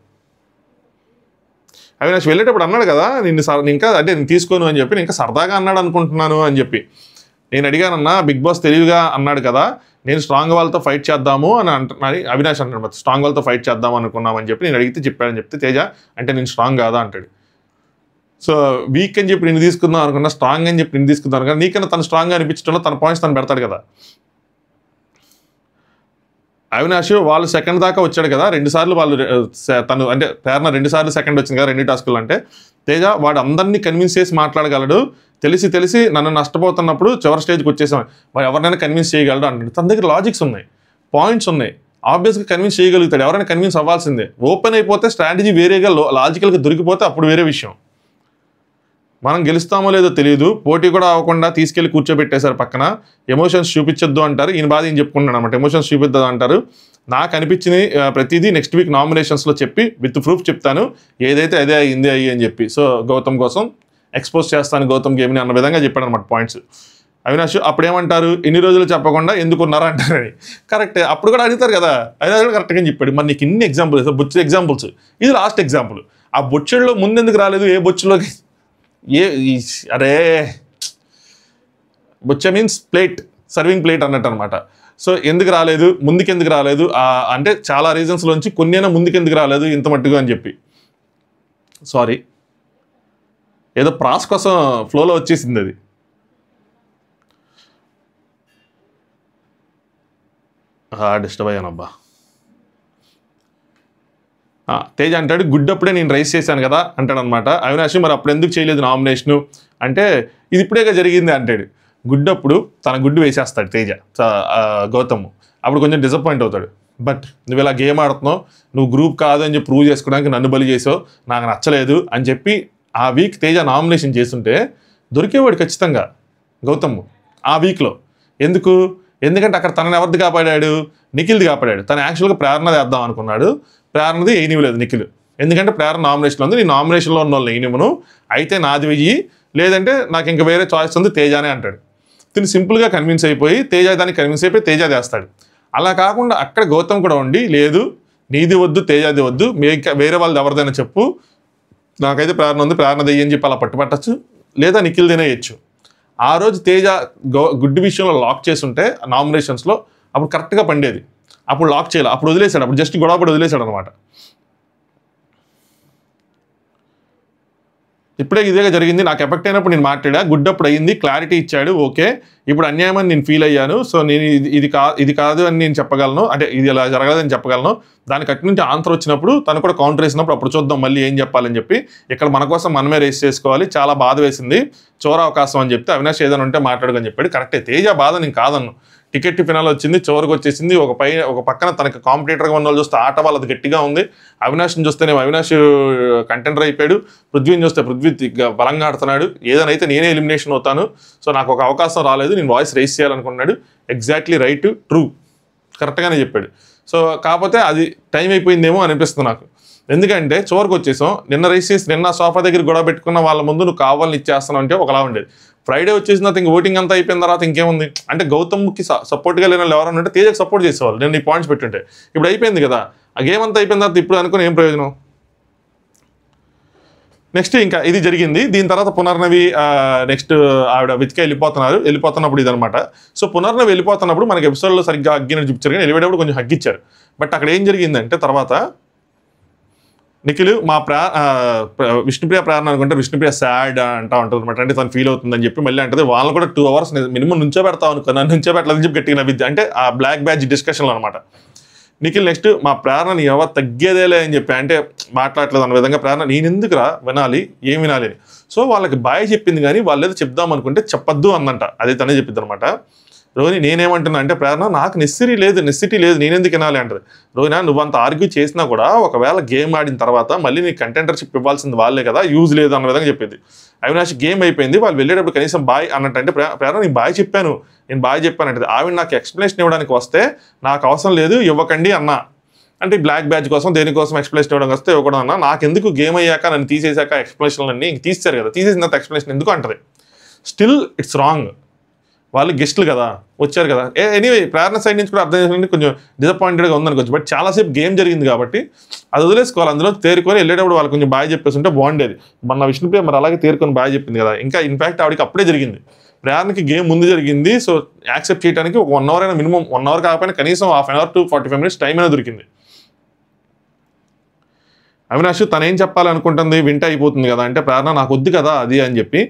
అవినాష్ వెళ్ళేటప్పుడు అన్నాడు కదా నేను తీసుకోను అని చెప్పి, నేను ఇంకా సరదాగా అన్నాడు అనుకుంటున్నాను అని చెప్పి. నేను అడిగానన్నా బిగ్ బాస్ తెలివిగా అన్నాడు కదా, నేను స్ట్రాంగ్ వాళ్ళతో ఫైట్ చేద్దాము అని అంటున్నాడు అవినాష్ అంటాడు. స్ట్రాంగ్ వాళ్ళతో ఫైట్ చేద్దాం అనుకున్నామని చెప్పి నేను అడిగితే చెప్పాడని చెప్తే తేజ అంటే నేను స్ట్రాంగ్ కాదా అంటాడు. సో వీక్ అని చెప్పి నేను తీసుకుందాం అనుకున్నా, స్ట్రాంగ్ అని చెప్పి నేను తీసుకుందాం అనుకున్నా, నీకన్నా తను స్ట్రాంగ్గా అనిపించడంలో తన పాయింట్స్ తను పెడతాడు కదా. అవినాష్ వాళ్ళు సెకండ్ దాకా వచ్చాడు కదా, 2 సార్లు తను అంటే ప్రేరణ 2 సార్లు సెకండ్ వచ్చింది కదా 2 టాస్కులు అంటే. తేజ వాడు అందరినీ కన్విన్స్ చేసి మాట్లాడగలడు, తెలిసి నన్ను నష్టపోతున్నప్పుడు చివరి స్టేజ్కి వచ్చేసాం వాడు ఎవరినైనా కన్విన్స్ చేయగలడు అంటాడు. తన దగ్గర లాజిక్స్ ఉన్నాయి, పాయింట్స్ ఉన్నాయి, ఆబ్వియస్గా కన్విన్స్ చేయగలుగుతాడు. ఎవరైనా కన్విన్స్ అవ్వాల్సిందే. ఓపెన్ అయిపోతే స్ట్రాటజీ వేరేగా లాజికల్గా దొరికిపోతే అప్పుడు వేరే విషయం. మనం గెలుస్తామో లేదో తెలియదు, పోటీ కూడా అవ్వకుండా తీసుకెళ్లి కూర్చోబెట్టేశారు పక్కన. ఎమోషన్స్ చూపించొద్దు అంటారు, ఈయన బాధ ఈయన చెప్పుకుంటున్నాడు అనమాట. ఎమోషన్స్ చూపిద్దాం అంటారు. నాకు అనిపించింది ప్రతిదీ నెక్స్ట్ వీక్ నామినేషన్స్లో చెప్పి విత్ ప్రూఫ్ చెప్తాను, ఏదైతే అదే అయ్యింది అని చెప్పి. సో గౌతమ్ కోసం ఎక్స్పోజ్ చేస్తాను గౌతమ్ గేమ్ని అన్న విధంగా చెప్పాడు అనమాట పాయింట్స్. అవినాష్ అప్పుడేమంటారు, ఇన్ని రోజులు చెప్పకుండా ఎందుకున్నారా అంటారని. కరెక్టే, అప్పుడు కూడా అడుగుతారు కదా, అయినా కూడా కరెక్ట్గా చెప్పాడు. మరి నీకు ఇన్ని ఎగ్జాంపుల్స్, బొచ్చు ఎగ్జాంపుల్స్, ఇది లాస్ట్ ఎగ్జాంపుల్. ఆ బొచ్చుల్లో ముందెందుకు రాలేదు, ఏ బొచ్చులోకి అరే బొచ్చ మీన్స్ ప్లేట్, సర్వింగ్ ప్లేట్ అన్నట్టు అనమాట. సో ఎందుకు రాలేదు, ముందుకెందుకు రాలేదు అంటే చాలా రీజన్స్లోంచి కొన్నైనా ముందుకెందుకు రాలేదు ఇంత మట్టుగా అని చెప్పి. సారీ, ఏదో ప్రాస్ కోసం ఫ్లోలో వచ్చేసింది అది. డిస్టర్బ్ అయ్యానబ్బా. తేజ అంటాడు గుడ్డప్పుడే నేను రైస్ చేశాను కదా అంటాడు అనమాట. అవినాష్ మరి అప్పుడు ఎందుకు చేయలేదు నామినేషను అంటే ఇది ఇప్పుడేగా జరిగింది అంటాడు. గుడ్డప్పుడు తన గుడ్డు వేసేస్తాడు తేజ గౌతమ్. అప్పుడు కొంచెం డిసప్పాయింట్ అవుతాడు. బట్ నువ్వు ఇలా గేమ్ ఆడుతున్నావు, నువ్వు గ్రూప్ కాదు అని చెప్పి ప్రూవ్ చేసుకోవడానికి నన్ను బలి చేసావు, నాకు నచ్చలేదు అని చెప్పి ఆ వీక్ తేజ నామినేషన్ చేస్తుంటే దొరికేవాడు ఖచ్చితంగా గౌతమ్ ఆ వీక్లో. ఎందుకంటే అక్కడ తనని ఎవరిది కాపాడాడు? నిఖిల్ది కాపాడాడు. తను యాక్చువల్గా ప్రేరణది వేద్దాం అనుకున్నాడు, ప్రేరణది వేయనివ్వలేదు నిఖిల్. ఎందుకంటే ప్రేరణ నామినేషన్లో ఉంది, నీ నామినేషన్లో ఉన్న వాళ్ళు వేయనివ్వను, అయితే నాది వెయ్యి, లేదంటే నాకు ఇంకా వేరే చాయిస్ ఉంది తేజానే అంటాడు. తిని సింపుల్గా కన్విన్స్ అయిపోయి తేజ దానికి కన్విన్స్ అయిపోయి తేజ వేస్తాడు. అలా కాకుండా అక్కడ గౌతమ్ కూడా ఉండి లేదు నీది వద్దు తేజాది వద్దు, వేరే వాళ్ళది ఎవరిదైనా చెప్పు, నాకైతే ప్రేరణ ఉంది ప్రేరణది అని చెప్పి అలా పట్టుపట్టచ్చు, లేదా నిఖిల్దేనే వేయచ్చు. ఆ రోజు తేజ గుడ్డు విషయంలో లాక్ చేస్తుంటే నామినేషన్స్లో అప్పుడు కరెక్ట్గా పండేది. అప్పుడు లాక్ చేయాలి, అప్పుడు వదిలేశాడు, అప్పుడు జస్ట్ గొడవపడి వదిలేశాడు అనమాట. ఇప్పుడే ఇదేగా జరిగింది, నాకు ఎఫెక్ట్ అయినప్పుడు నేను మాట్లాడా, గుడ్డప్పుడు అయ్యింది, క్లారిటీ ఇచ్చాడు, ఓకే ఇప్పుడు అన్యాయం అని నేను ఫీల్ అయ్యాను, సో నేను ఇది కాదు అని నేను చెప్పగలను, అంటే ఇది ఇలా జరగలేదని చెప్పగలను. దానికి అటు నుంచి ఆన్సర్ వచ్చినప్పుడు తను కూడా కౌంటర్ వేసినప్పుడు అప్పుడు చూద్దాం మళ్ళీ ఏం చెప్పాలని చెప్పి ఇక్కడ మన కోసం మనమే రేస్ చేసుకోవాలి, చాలా బాధ వేసింది, చోర అవకాశం అని చెప్తే అవినాష్ ఏదైనా ఉంటే మాట్లాడుకని చెప్పాడు. కరెక్టే, తేజ బాధ నేను కాదన్ను. టికెట్ ఫినాల్ వచ్చింది, చివరికి వచ్చేసింది, ఒక పక్కన తనకి కాంపిటేటర్గా ఉన్న వాళ్ళు చూస్తే ఆట వాళ్ళది గట్టిగా ఉంది, అవినాష్ని చూస్తేనేమో అవినాష్ కంటెండర్ అయిపోయాడు, పృథ్వీని చూస్తే పృథ్వీ బలంగా ఆడుతున్నాడు, ఏదైనా అయితే నేనే ఎలిమినేషన్ అవుతాను, సో నాకు ఒక అవకాశం రాలేదు, నేను వాయిస్ రైస్ చేయాలనుకున్నాడు. ఎగ్జాక్ట్లీ రైట్, ట్రూ, కరెక్ట్గానే చెప్పాడు. సో కాకపోతే అది టైం అయిపోయిందేమో అనిపిస్తుంది నాకు. ఎందుకంటే చివరికి వచ్చేసాం, నిన్న సోఫా దగ్గర గొడవ పెట్టుకున్న వాళ్ళ ముందు నువ్వు కావాలని ఇచ్చేస్తున్నావు అంటే ఒకలా ఉండేది. ఫ్రైడే వచ్చేసిన తర్వాత ఇంక ఓటింగ్ అంతా అయిపోయిన తర్వాత ఇంకేముంది అంటే గౌతమ్కి సపోర్ట్గా లేని వాళ్ళు ఎవరన్నా ఉంటే తేజకి సపోర్ట్ చేసేవాళ్ళు, నేను ఈ పాయింట్స్ పెట్టుంటే. ఇప్పుడు అయిపోయింది కదా ఆ గేమ్ అంతా అయిపోయిన తర్వాత ఇప్పుడు అనుకుని ఏం ప్రయోజనం. నెక్స్ట్ ఇంకా ఇది జరిగింది. దీని తర్వాత పునర్నవి నెక్స్ట్ ఆవిడ వెతికే వెళ్ళిపోతున్నప్పుడు ఇదనమాట. సో పునర్నవి వెళ్ళిపోతున్నప్పుడు మనకి ఎపిసోడ్లో సరిగ్గా హగ్గినట్టు చూపించారు, కానీ వెళ్ళేటప్పుడు కొంచెం హగ్గిచ్చారు. బట్ అక్కడ ఏం జరిగిందంటే తర్వాత నిఖిల్ మా విష్ణుప్రియ ప్రేరణ అనుకుంటే విష్ణుప్రియ సాడ్ అంటా ఉంటుంది అనమాట, అంటే తను ఫీల్ అవుతుందని చెప్పి మళ్ళీ అంటే వాళ్ళని కూడా 2 hours మినిమం నుంచో పెడతాం అనుకున్నా, నుంచో పెట్టాలని చెప్పి గట్టిగా నవ్విద్ది, అంటే ఆ బ్లాక్ బ్యాడ్జ్ డిస్కషన్లో అనమాట. నిఖిల్ నెక్స్ట్ మా ప్రేరణని ఎవరు తగ్గేదేలే అని చెప్పి అంటే మాట్లాడలేదు అన్న విధంగా ప్రేరణ నేను ఎందుకురా వినాలి, ఏం వినాలి అని. సో వాళ్ళకి బాయ్ చెప్పింది కానీ వాళ్ళు ఏదో చెప్దాం అనుకుంటే చెప్పొద్దు అందంట, అదే తనే చెప్పింది అనమాట. రోహిణి నేనేమంటున్నా అంటే ప్రేరణ నాకు నెసిటీ లేదు నేనెందుకు వినాలి అంటది. రోహిణి నువ్వంత ఆర్గ్యూ చేసినా కూడా ఒకవేళ గేమ్ ఆడిన తర్వాత మళ్ళీ నీకు కంటెంటర్షిప్ ఇవ్వాల్సింది వాళ్ళే కదా, యూజ్ లేదు అన్న విధంగా చెప్పింది. అవినాష్ గేమ్ అయిపోయింది, వాళ్ళు వెళ్ళేటప్పుడు కనీసం బాయ్ అన్నట్టు అంటే ప్రేరణ నేను బాయ్ చెప్పాను అంటే ఆవిడ నాకు ఎక్స్ప్లెనేషన్ ఇవ్వడానికి వస్తే నాకు అవసరం లేదు ఇవ్వకండి అన్నా, అంటే బ్లాక్ బ్యాడ్జ్ కోసం దేనికోసం ఎక్స్ప్లెనేషన్ ఇవ్వడం వస్తే ఇవ్వకూడదు అన్నా, నాకెందుకు గేమ్ అయ్యాక నన్ను తీసేసాక ఎక్స్ప్లెనేషన్లు అన్నీ ఇంక తీసేశారు కదా, తీసేసిన తర్వాత ఎక్స్ప్లెనేషన్ ఎందుకు అంటది. స్టిల్ ఇట్స్ రాంగ్, వాళ్ళు గెస్ట్లు కదా వచ్చారు కదా. ఎనీవే ప్రేరణ సైడ్ నుంచి కూడా అర్థం చేసుకుంటే కొంచెం డిసప్పాయింటెడ్గా ఉందనుకోవచ్చు. బట్ చాలాసేపు గేమ్ జరిగింది కాబట్టి అది వదిలేసుకోవాలి, అందులో తేరుకొని వెళ్ళేటప్పుడు వాళ్ళు కొంచెం బాగా చెప్పేసి ఉంటే బాగుండేది. మన విష్ణుప్రియ మరి అలాగే తేరుకొని బాగా చెప్పింది కదా. ఇంకా ఇన్ఫాక్ట్ ఆవిడకి అప్పుడే జరిగింది, ప్రేరణకి గేమ్ ముందు జరిగింది. సో యాక్సెప్ట్ చేయడానికి ఒక 1 hour అయినా మినిమం 1 hour కాకపోయినా కనీసం 1/2 hour to 45 minutes టైం అయినా దొరికింది. అవినాష్ తనేం చెప్పాలనుకుంటుంది వింటే అయిపోతుంది కదా అంటే ప్రేరణ నాకు వద్దు కదా అది అని చెప్పి,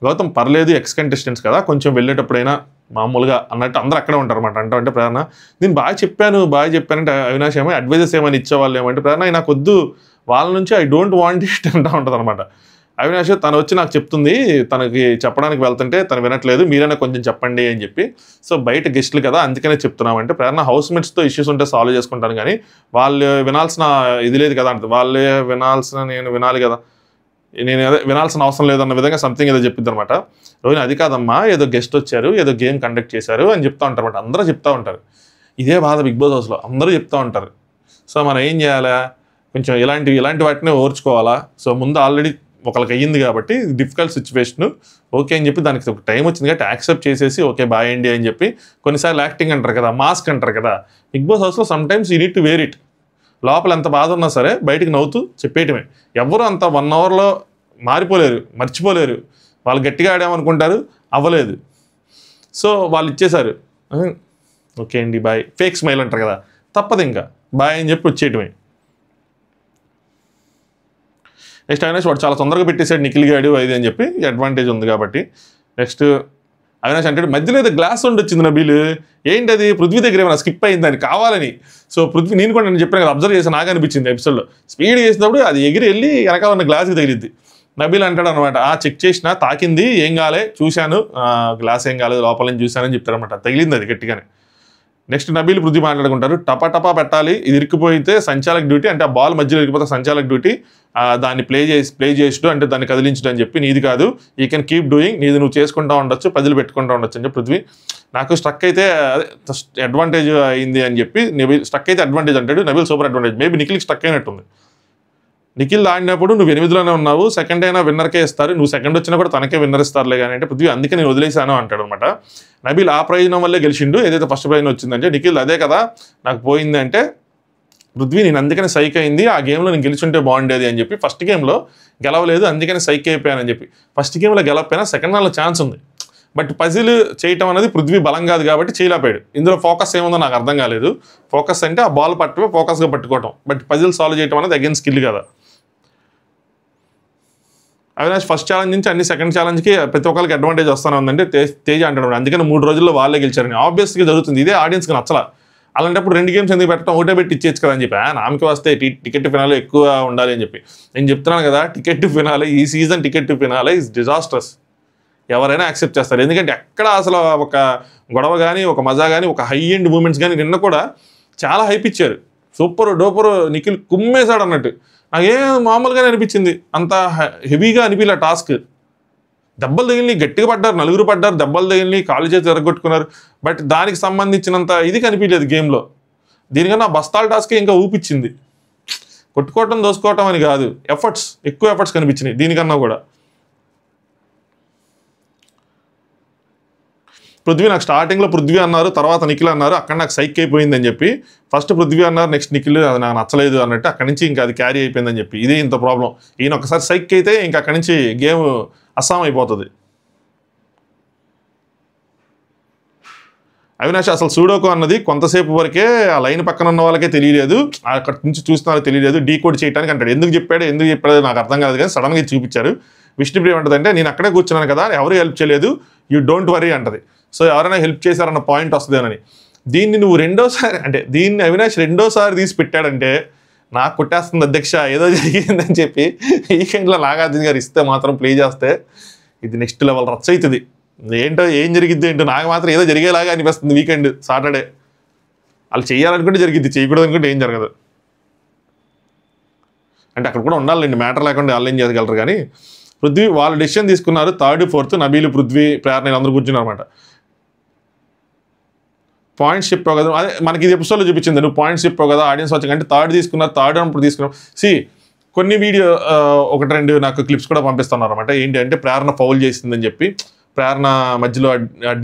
గౌతమ్ పర్లేదు ఎక్స్ కంటెస్టెంట్స్ కదా కొంచెం వెళ్ళేటప్పుడైనా మామూలుగా అన్నట్టు అందరూ అక్కడే ఉంటారు అనమాట. అంటే ప్రేరణ నేను బాగా చెప్పానంటే అవినాష్ ఏమో అడ్వైజెస్ ఏమైనా ఇచ్చేవాళ్ళు ఏమంటే ప్రేరణ నాకు వద్దు వాళ్ళ నుంచి ఐ డోంట్ వాంట్ ఇట్ అంటూ ఉంటుంది అనమాట. అవినాష్ తను వచ్చి నాకు చెప్తుంది, తనకి చెప్పడానికి వెళ్తుంటే తను వినట్లేదు, మీరైనా కొంచెం చెప్పండి అని చెప్పి. సో బయట గెస్ట్లు కదా అందుకనే చెప్తున్నామంటే ప్రేరణ హౌస్మేట్స్తో ఇష్యూస్ ఉంటే సాల్వ్ చేసుకుంటాను కానీ వాళ్ళు వినాల్సిన ఇది లేదు కదా అంటే వాళ్ళే నేను వినాలి కదా, నేను వినాల్సిన అవసరం లేదన్న విధంగా సంథింగ్ ఏదో చెప్పింది అనమాట. రోహిణి అది కాదమ్మా ఏదో గెస్ట్ వచ్చారు ఏదో గేమ్ కండక్ట్ చేశారు అని చెప్తా ఉంటారు అనమాట. అందరూ చెప్తా ఉంటారు, ఇదే బాధ బిగ్ బాస్ హౌస్లో అందరూ చెప్తా ఉంటారు. సో మనం ఏం చేయాలా, కొంచెం ఇలాంటి వాటిని ఓర్చుకోవాలా. సో ముందు ఆల్రెడీ ఒకరికి అయ్యింది కాబట్టి డిఫికల్ట్ సిచ్యువేషన్ ఓకే అని చెప్పి దానికి ఒక టైం వచ్చింది కాబట్టి యాక్సెప్ట్ చేసేసి ఓకే బాయ్ అండి అని చెప్పి. కొన్నిసార్లు యాక్టింగ్ అంటారు కదా, మాస్క్ అంటారు కదా, బిగ్ బాస్ హౌస్లో sometimes you need to wear it. లోపల ఎంత బాధ ఉన్నా సరే బయటికి నవ్వుతూ చెప్పేయటమే. ఎవరు అంత 1 hourలో మర్చిపోలేరు. వాళ్ళు గట్టిగా ఆడామనుకుంటారు, అవ్వలేదు. సో వాళ్ళు ఇచ్చేశారు, ఓకే అండి బాయ్, ఫేక్ స్మైల్ అంటారు కదా, తప్పదు ఇంకా బాయ్ అని చెప్పి వచ్చేయటమే. నెక్స్ట్ అవినాష్ వాడు చాలా తొందరగా పెట్టేశాడు నిఖిల్ గాడు అది అని చెప్పి అడ్వాంటేజ్ ఉంది కాబట్టి. నెక్స్ట్ అవినాష్ అంటాడు మధ్యలో ఏదో గ్లాస్ సౌండ్ వచ్చింది నబీల్, ఏంటి అది పృథ్వీ దగ్గర ఏమైనా స్కిప్ అయింది అని కావాలని. సో పృథ్వీ నేను కూడా నేను చెప్పాను కదా, అబ్జర్వ్ చేసి నాకు అనిపించింది ఎపిసోడ్లో స్పీడ్ చేసినప్పుడు అది ఎగిరి వెళ్ళి వెనకాల ఉన్న గ్లాస్కి తగిలిద్ది. నబీల్ అంటాడు అనమాట, చెక్ చేసిన తాకింది ఏం కాలే చూశాను, గ్లాస్ ఏం కాలేదు లోపల నుంచి చూశానని చెప్తారు అనమాట. తగిలింది అది గట్టిగానే. నెక్స్ట్ నబీల్ పృథ్వీ మాట్లాడుకుంటారు, టపా పెట్టాలి, ఇది ఇరిక్కిపోయితే సంచాలక్ డ్యూటీ, అంటే ఆ బాల్ మధ్యలో ఇరికిపోతే సంచాలక్ డ్యూటీ, దాన్ని ప్లే చేసుడు అంటే దాన్ని కదిలించడం అని చెప్పి, నీది కాదు, యూ కెన్ కీప్ డూయింగ్, నీది నువ్వు చేసుకుంటూ ఉండొచ్చు, పదులు పెట్టుకుంటూ ఉండొచ్చు అని చెప్పి పృథ్వీ. నాకు స్ట్రక్ అయితే అడ్వాంటేజ్ అయింది అని చెప్పి నబీల్, స్ట్రక్ అయితే అడ్వాంటేజ్ అంటాడు నబీల్, సూపర్ అడ్వాంటేజ్. మేబీ నిఖిల్కి స్ట్రక్ అయినట్టుంది. నిఖిల్ ఆడినప్పుడు నువ్వు 8లోనే ఉన్నావు, సెకండ్ అయినా విన్నర్కే ఇస్తారు, నువ్వు సెకండ్ వచ్చినా కూడా తనకే విన్నర్ ఇస్తారులే కానీ అంటే పృథ్వీ అందుకే నేను వదిలేశాను అంటాడు అనమాట. నబీల్ ఆ ప్రయోజనం వల్లే గెలిచిండు, ఏదైతే ఫస్ట్ ప్రయోజనం వచ్చిందంటే. నిఖిల్ అదే కదా నాకు పోయింది అంటే పృథ్వీ నేను అందుకని సైక్ అయింది, ఆ గేమ్లో నేను గెలిచుంటే బాగుండేది అని చెప్పి. ఫస్ట్ గేమ్లో గెలవలేదు అందుకని సైక్ అయిపోయానని చెప్పి. ఫస్ట్ గేమ్లో గెలవకపోయినా సెకండ్ దానిలో ఛాన్స్ ఉంది, బట్ పజిల్ చేయటం అనేది పృథ్వీ బలం కాదు కాబట్టి చేయలేకపోయాడు. ఇందులో ఫోకస్ ఏముందో నాకు అర్థం కాలేదు. ఫోకస్ అంటే ఆ బాల్ పట్టుకో ఫోకస్గా పట్టుకోవటం, బట్ పజిల్ సాల్వ్ చేయడం అనేది అగైన్ స్కిల్ కదా. అవినాష్ ఫస్ట్ ఛాలెంజ్ నుంచి అన్ని సెకండ్ ఛాలెంజ్కి ప్రతి ఒక్కరికి అడ్వాంటేజ్ వస్తానే ఉందంటే తేజ అంటాడు, అందుకని 3 రోజుల్లో వాళ్ళే గెలిచారని. ఆబ్వియస్గా జరుగుతుంది, ఇదే ఆడియన్స్కి నచ్చలా. అలాంటప్పుడు 2 గేమ్స్ ఎందుకు పెట్టడం, ఒకటే పెట్టి ఇచ్చేచ్చు కదా అని చెప్పి. నామకి వస్తే టికెట్ ఫినాలే ఎక్కువ ఉండాలి అని చెప్పి. నేను చెప్తున్నాను కదా, టికెట్ ఫినాలే ఈ season ticket finale is disastrous. ఎవరైనా యాక్సెప్ట్ చేస్తారు, ఎందుకంటే ఎక్కడ అసలు ఒక గొడవ కానీ ఒక మజా కానీ ఒక హై ఎండ్ మూమెంట్స్ కానీ నిన్న కూడా చాలా హైప్ ఇచ్చారు. సూపర్ డూపర్ నిఖిల్ కుమ్మేశాడు అన్నట్టు. నాకేం మామూలుగానే అనిపించింది, అంత హెవీగా అనిపించలే టాస్క్. దెబ్బలు తగిలిని గట్టిగా పడ్డారు, 4 పడ్డారు, దెబ్బలు తగిలిని కాళ్ళు చేతి ఎరగొట్టుకున్నారు, బట్ దానికి సంబంధించినంత ఇది కనిపించలేదు గేమ్లో. దీనికన్నా బస్తాల టాస్కే ఇంకా ఊపిచ్చింది. కొట్టుకోవటం దోసుకోవటం అని కాదు, ఎక్కువ ఎఫర్ట్స్ కనిపించినాయి దీనికన్నా కూడా. పృథ్వీ నాకు స్టార్టింగ్లో పృథ్వీ అన్నారు, తర్వాత నిఖిల్ అన్నారు, అక్కడ నాకు సైక్ అయిపోయింది అని చెప్పి. ఫస్ట్ పృథ్వీ అన్నారు, నెక్స్ట్ నిఖిల్, అది నాకు నచ్చలేదు అన్నట్టు అక్కడి నుంచి ఇంకా అది క్యారీ అయిపోయిందని చెప్పి. ఇదే ఇంత ప్రాబ్లం, ఈయన ఒకసారి సైక్ అయితే ఇంకా అక్కడి నుంచి గేమ్ అస్సాం అయిపోతుంది. అవినాష్ అసలు సూడోకు అన్నది కొంతసేపు వరకే ఆ లైన్ పక్కన ఉన్న వాళ్ళకే తెలియలేదు, అక్కడ నుంచి చూస్తున్నారో తెలియలేదు, డీకోడ్ చేయడానికి అంటాడు. ఎందుకు చెప్పాడో నాకు అర్థం కాదు కానీ సడన్గా చూపించారు. విష్ణుప్రియ అంటదంటే నేను అక్కడే కూర్చున్నాను కదా, ఎవరు హెల్ప్ చేయలేదు, యూ డోంట్ వరీ అంటది. సో ఎవరైనా హెల్ప్ చేశారన్న పాయింట్ వస్తుందేనని. దీన్ని నువ్వు రెండోసారి అంటే దీన్ని అవినాష్ రెండోసారి తీసి పెట్టాడంటే నాకు కొట్టేస్తుంది అధ్యక్ష, ఏదో జరిగిందని చెప్పి వీకెండ్లో నాగార్జున గారు ఇస్తే మాత్రం ప్లే చేస్తే ఇది నెక్స్ట్ లెవెల్ రచ్చ అవుతుంది. ఏంటో ఏం జరిగిద్ది ఏంటో నాకు మాత్రం ఏదో జరిగేలాగా అనిపిస్తుంది. వీకెండ్ సాటర్డే వాళ్ళు చేయాలనుకుంటే జరిగిద్ది, చేయకూడదు అనుకుంటే ఏం జరగదు. అంటే అక్కడ కూడా ఉండాలండి, మ్యాటర్ లేకుండా వాళ్ళు ఏం చేయగలరు. కానీ పృథ్వీ వాళ్ళు డెసిషన్ తీసుకున్నారు, 3rd 4th నబీలు పృథ్వీ ప్రేరణ అందరూ కూర్చున్నారు అనమాట. పాయింట్స్ చెప్పావు కదా, అదే మనకి ఇది ఎపిసోడ్లో చూపించింది, నువ్వు పాయింట్స్ చెప్పావు కదా ఆడియన్స్ వచ్చి అంటే 3rd తీసుకున్నారు, 3rd అప్పుడు తీసుకున్నావు. కొన్ని వీడియో 1-2 నాకు క్లిప్స్ కూడా పంపిస్తున్నారు అనమాట. ఏంటి అంటే ప్రేరణ ఫౌల్ చేసిందని చెప్పి, ప్రేరణ మధ్యలో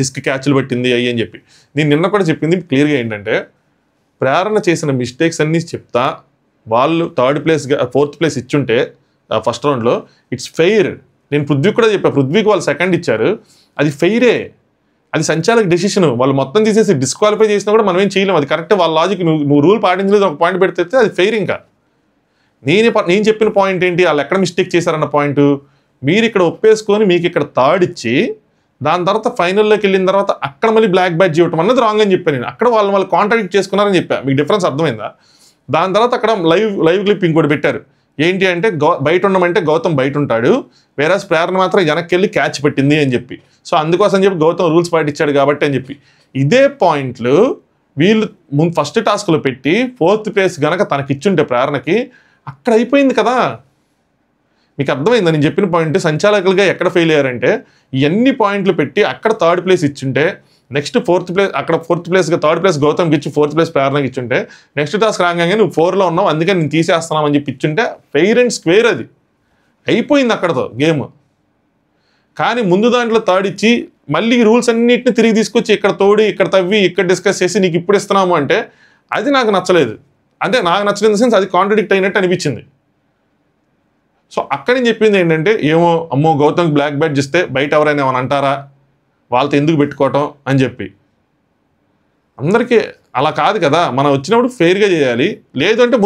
డిస్క్ క్యాచ్లు పెట్టింది అయ్యి అని చెప్పి. నేను నిన్న కూడా చెప్పింది క్లియర్గా ఏంటంటే ప్రేరణ చేసిన మిస్టేక్స్ అన్నీ చెప్తా, వాళ్ళు 3rd ప్లేస్ 4th ప్లేస్ ఇచ్చుంటే ఫస్ట్ రౌండ్లో ఇట్స్ ఫెయిర్. నేను పృథ్వీకి కూడా చెప్పా, పృథ్వీకి వాళ్ళు 2nd ఇచ్చారు, అది ఫెయిరే, అది సంచాలక డెసిషన్. వాళ్ళు మొత్తం తీసేసి డిస్క్వాలిఫై చేసినా కూడా మనం ఏం చేయలేము, అది కరెక్ట్ వాళ్ళ లాజిక్. నువ్వు రూల్ పాటించలేదు, ఒక పాయింట్ పెడితే అది ఫెయిర్. ఇంకా నేను చెప్పిన పాయింట్ ఏంటి, వాళ్ళు ఎక్కడ మిస్టేక్ చేశారన్న పాయింట్. మీరు ఇక్కడ ఒప్పేసుకొని మీకు ఇక్కడ 3rd ఇచ్చి దాని తర్వాత ఫైనల్లోకి వెళ్ళిన తర్వాత అక్కడ మళ్ళీ బ్లాక్ బ్యాడ్జ్ ఇవ్వటం అన్నది రాంగ్ అని చెప్పాను నేను. అక్కడ వాళ్ళు కాంట్రాడిక్ట్ చేసుకున్నారని చెప్పా, మీకు డిఫరెన్స్ అర్థమైందా? దాని తర్వాత అక్కడ లైవ్ క్లిప్ ఇంకోటి పెట్టారు. ఏంటి అంటే బయట ఉండమంటే గౌతమ్ బయట ఉంటాడు, వేరే ప్రేరణ మాత్రం వెనక్కి వెళ్ళి క్యాచ్ పెట్టింది అని చెప్పి. సో అందుకోసం చెప్పి గౌతమ్ రూల్స్ పాటించాడు కాబట్టి అని చెప్పి. ఇదే పాయింట్లు వీళ్ళు ఫస్ట్ టాస్క్లో పెట్టి 4th ప్లేస్ గనక తనకి ఇచ్చుంటే ప్రేరణకి అక్కడ అయిపోయింది కదా. మీకు అర్థమైందా నేను చెప్పిన పాయింట్? సంచాలకులుగా ఎక్కడ ఫెయిల్ అయ్యారంటే ఇవన్నీ పాయింట్లు పెట్టి అక్కడ 3rd ప్లేస్ ఇచ్చుంటే, నెక్స్ట్ 4th ప్లేస్ అక్కడ 4th ప్లేస్గా 3rd ప్లేస్ గౌతమ్కి ఇచ్చి 4th ప్లేస్ ప్రేరణకి ఇచ్చుంటే, నెక్స్ట్ టాస్క్ రాగానే నువ్వు 4లో ఉన్నావు అందుకని నేను తీసేస్తున్నావు అని చెప్పి ఇచ్చుంటే ఫెయిర్ అండ్ స్క్వేర్, అది అయిపోయింది అక్కడతో గేమ్. కానీ ముందు దాంట్లో 3rd ఇచ్చి మళ్ళీ రూల్స్ అన్నింటినీ తిరిగి తీసుకొచ్చి ఇక్కడ తోడి ఇక్కడ తవ్వి ఇక్కడ డిస్కస్ చేసి నీకు ఇప్పుడు ఇస్తున్నాము అంటే అది నాకు నచ్చలేదు. అంటే నాకు నచ్చలేదు సెన్స్ అది కాంట్రడిక్ట్ అయినట్టు అనిపించింది. సో అక్కడ నేను చెప్పింది ఏంటంటే, ఏమో అమ్మో గౌతమ్కి బ్లాక్ బ్యాడ్జ్ ఇస్తే బయట ఎవరైనా ఏమైనా అంటారా, వాళ్ళతో ఎందుకు పెట్టుకోవటం అని చెప్పి. అందరికీ అలా కాదు కదా, మనం వచ్చినప్పుడు ఫెయిర్గా చేయాలి. లేదు అంటే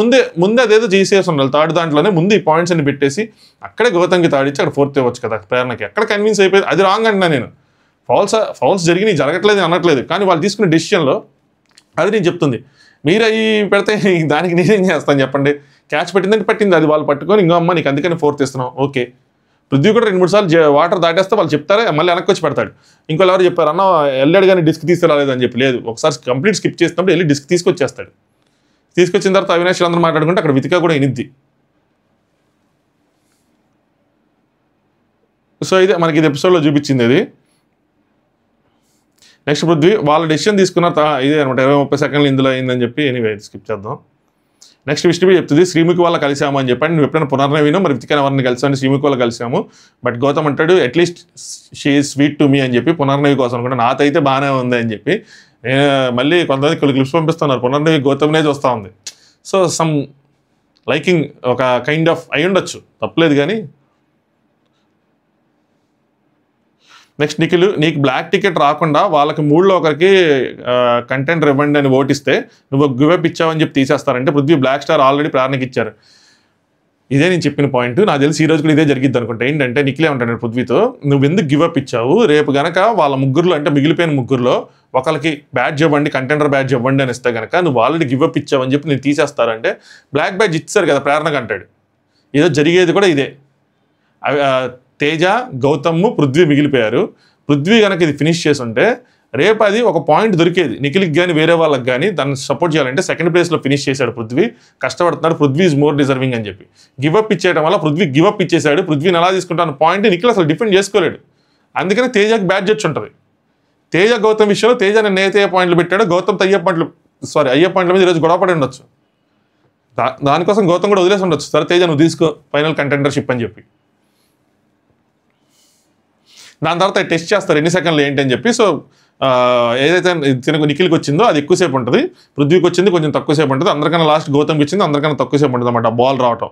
ముందే అదేదో చేసేసి ఉండాలి. 3rd దాంట్లోనే ముందు ఈ పాయింట్స్ అన్ని పెట్టేసి అక్కడే గౌతమ్కి 3rd ఇచ్చి అక్కడ 4th ఇవ్వచ్చు కదా ప్రేరణకి. అక్కడ కన్విన్స్ అయిపోయింది, అది రాంగ్ అంటున్నా నేను. ఫౌల్స్ జరిగినాయి, జరగట్లేదు అనట్లేదు, కానీ వాళ్ళు తీసుకునే డెసిషన్లో అది నేను చెప్తుంది. మీరు అవి పెడితే దానికి నేనేం చేస్తాను చెప్పండి? క్యాచ్ పెట్టిందంటే పట్టింది, అది వాళ్ళు పట్టుకొని ఇంకో అమ్మ నీకు అందుకని 4th ఇస్తున్నాం, ఓకే. పృథ్వీ కూడా 2-3 సార్లు వాటర్ దాటేస్తే వాళ్ళు చెప్తారా, మళ్ళీ వెనక్కి వచ్చి పెడతాడు. ఇంకోళ్ళు ఎవరు చెప్పారు, అన్న వెళ్ళాడు కానీ డిస్క్ తీసుకురాలేదని చెప్పి. లేదు, ఒకసారి కంప్లీట్ స్కిప్ చేసినప్పుడు వెళ్ళి డిస్క్ తీసుకొచ్చేస్తాడు. తీసుకొచ్చిన తర్వాత అవినాష్ అందరూ మాట్లాడుకుంటే అక్కడ వితికా కూడా ఇనిద్ది. సో ఇదే మనకి ఇది ఎపిసోడ్లో చూపించింది. ఇది నెక్స్ట్ పృథ్వీ వాళ్ళ డెసిషన్ తీసుకున్న ఇదే అనమాట, 20-30 సెకండ్లు ఇందులో అయిందని చెప్పి. ఎనీవే స్కిప్ చేద్దాం. నెక్స్ట్ విష్ణువి చెప్తుంది శ్రీముఖి వాళ్ళ కలిసాము అని చెప్పండి. నువ్వు ఎప్పుడైనా పునర్నవీనో మరి వితికాని ఎవరిని కలిసామని శ్రీముఖి వాళ్ళ కలిసాము. బట్ గౌతమ్ అంటాడు at least she is sweet to me అని చెప్పి. పునర్నవి కోసం అనుకుంటే నాతో అయితే బాగానే ఉంది అని చెప్పి. మళ్ళీ కొంతమంది కొన్ని క్లిప్స్ పంపిస్తున్నారు, పునర్నవి గౌతమ్నే చూస్తూ ఉంది. సో సమ్ లైకింగ్ ఒక కైండ్ ఆఫ్ అయి ఉండొచ్చు, తప్పలేదు. కానీ నెక్స్ట్ నిఖిల్, నీకు బ్లాక్ టికెట్ రాకుండా వాళ్ళకి 3లో ఒకరికి కంటెంట్ ఇవ్వండి అని ఓటిస్తే నువ్వు గివప్ ఇచ్చావని చెప్పి తీసేస్తారంటే పృథ్వీ బ్లాక్ స్టార్ ఆల్రెడీ ప్రేరణకి ఇచ్చారు. ఇదే నేను చెప్పిన పాయింట్. నాకు తెలిసి ఈ రోజు కూడా ఇదే జరిగిద్ది అనుకుంటా. ఏంటంటే నిఖిలే ఉంటాను పృథ్వీతో, నువ్వు ఎందుకు గివప్ ఇచ్చావు, రేపు గనక వాళ్ళ ముగ్గురులో అంటే మిగిలిపోయిన ముగ్గురులో ఒకరికి బ్యాడ్జ్ ఇవ్వండి, కంటెండర్ బ్యాడ్జ్ ఇవ్వండి అని ఇస్తే కనుక నువ్వు ఆల్రెడీ గివప్ ఇచ్చావని చెప్పి నేను తీసేస్తారంటే బ్లాక్ బ్యాడ్జ్ ఇచ్చారు కదా ప్రేరణకు అంటాడు. ఏదో జరిగేది కూడా ఇదే. తేజ, గౌతమ్, పృథ్వీ మిగిలిపోయారు. పృథ్వీ కనుక ఇది ఫినిష్ చేసి ఉంటే రేపు అది ఒక పాయింట్ దొరికేది నిఖిల్కి కానీ వేరే వాళ్ళకి కానీ. దాన్ని సపోర్ట్ చేయాలంటే 2nd ప్లేస్లో ఫినిష్ చేశాడు పృథ్వీ, కష్టపడుతున్నాడు, పృథ్వీ ఈజ్ మోర్ డిజర్వింగ్ అని చెప్పి. గివప్ ఇచ్చేయడం వల్ల పృథ్వీ గివప్ ఇచ్చేసాడు. పృథ్వీని ఎలా తీసుకుంటాను పాయింట్ నిఖిల్ అసలు డిఫెండ్ చేసుకోలేడు. అందుకని తేజకి బ్యాడ్ వచ్చి ఉంటుంది. తేజ గౌతమ్ విషయంలో తేజ నేను ఏ పాయింట్లు పెట్టాడో గౌతమ్ అయ్యే పాయింట్ల మీద ఈరోజు గొడవపడి ఉండొచ్చు. దానికోసం గౌతమ్ కూడా వదిలేసి ఉండొచ్చు, సరే తేజ నువ్వు తీసుకో ఫైనల్ కంటెండర్షిప్ అని చెప్పి. దాని తర్వాత టెస్ట్ చేస్తారు ఎన్ని సెకండ్లు ఏంటి అని చెప్పి. సో ఏదైతే నిఖిల్కి వచ్చిందో అది ఎక్కువసేపు ఉంటుంది, పృథ్వీకి వచ్చింది కొంచెం తక్కువసేపు ఉంటుంది, అందరికన్నా లాస్ట్ గౌతమ్కి వచ్చింది అందరికన్నా తక్కువసేపు ఉంటుంది అన్నమాట బాల్ రావటం.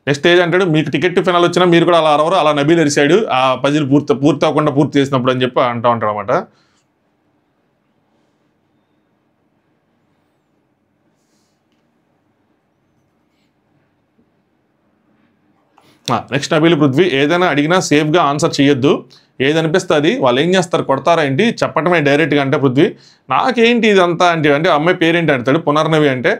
నెక్స్ట్ తేజ్ అంటాడు మీకు టికెట్ ఫైనల్ వచ్చినా మీరు కూడా అలా అరవరు, అలా నబీల్ ఎరిసాడు ఆ పజిల్ పూర్తి అవ్వకుండా పూర్తి చేసినప్పుడు అని చెప్పి అంటూ ఉంటాడు అనమాట. నెక్స్ట్ నబీల్ పృథ్వీ ఏదైనా అడిగినా సేఫ్గా ఆన్సర్ చేయొద్దు, ఏదనిపిస్తే అది వాళ్ళు ఏం చేస్తారు కొడతారా ఏంటి చెప్పటమే డైరెక్ట్గా అంటే పృథ్వీ నాకేంటి ఇదంతా అంటే అమ్మాయి పేరేంటి అంటాడు. పునర్నవి అంటే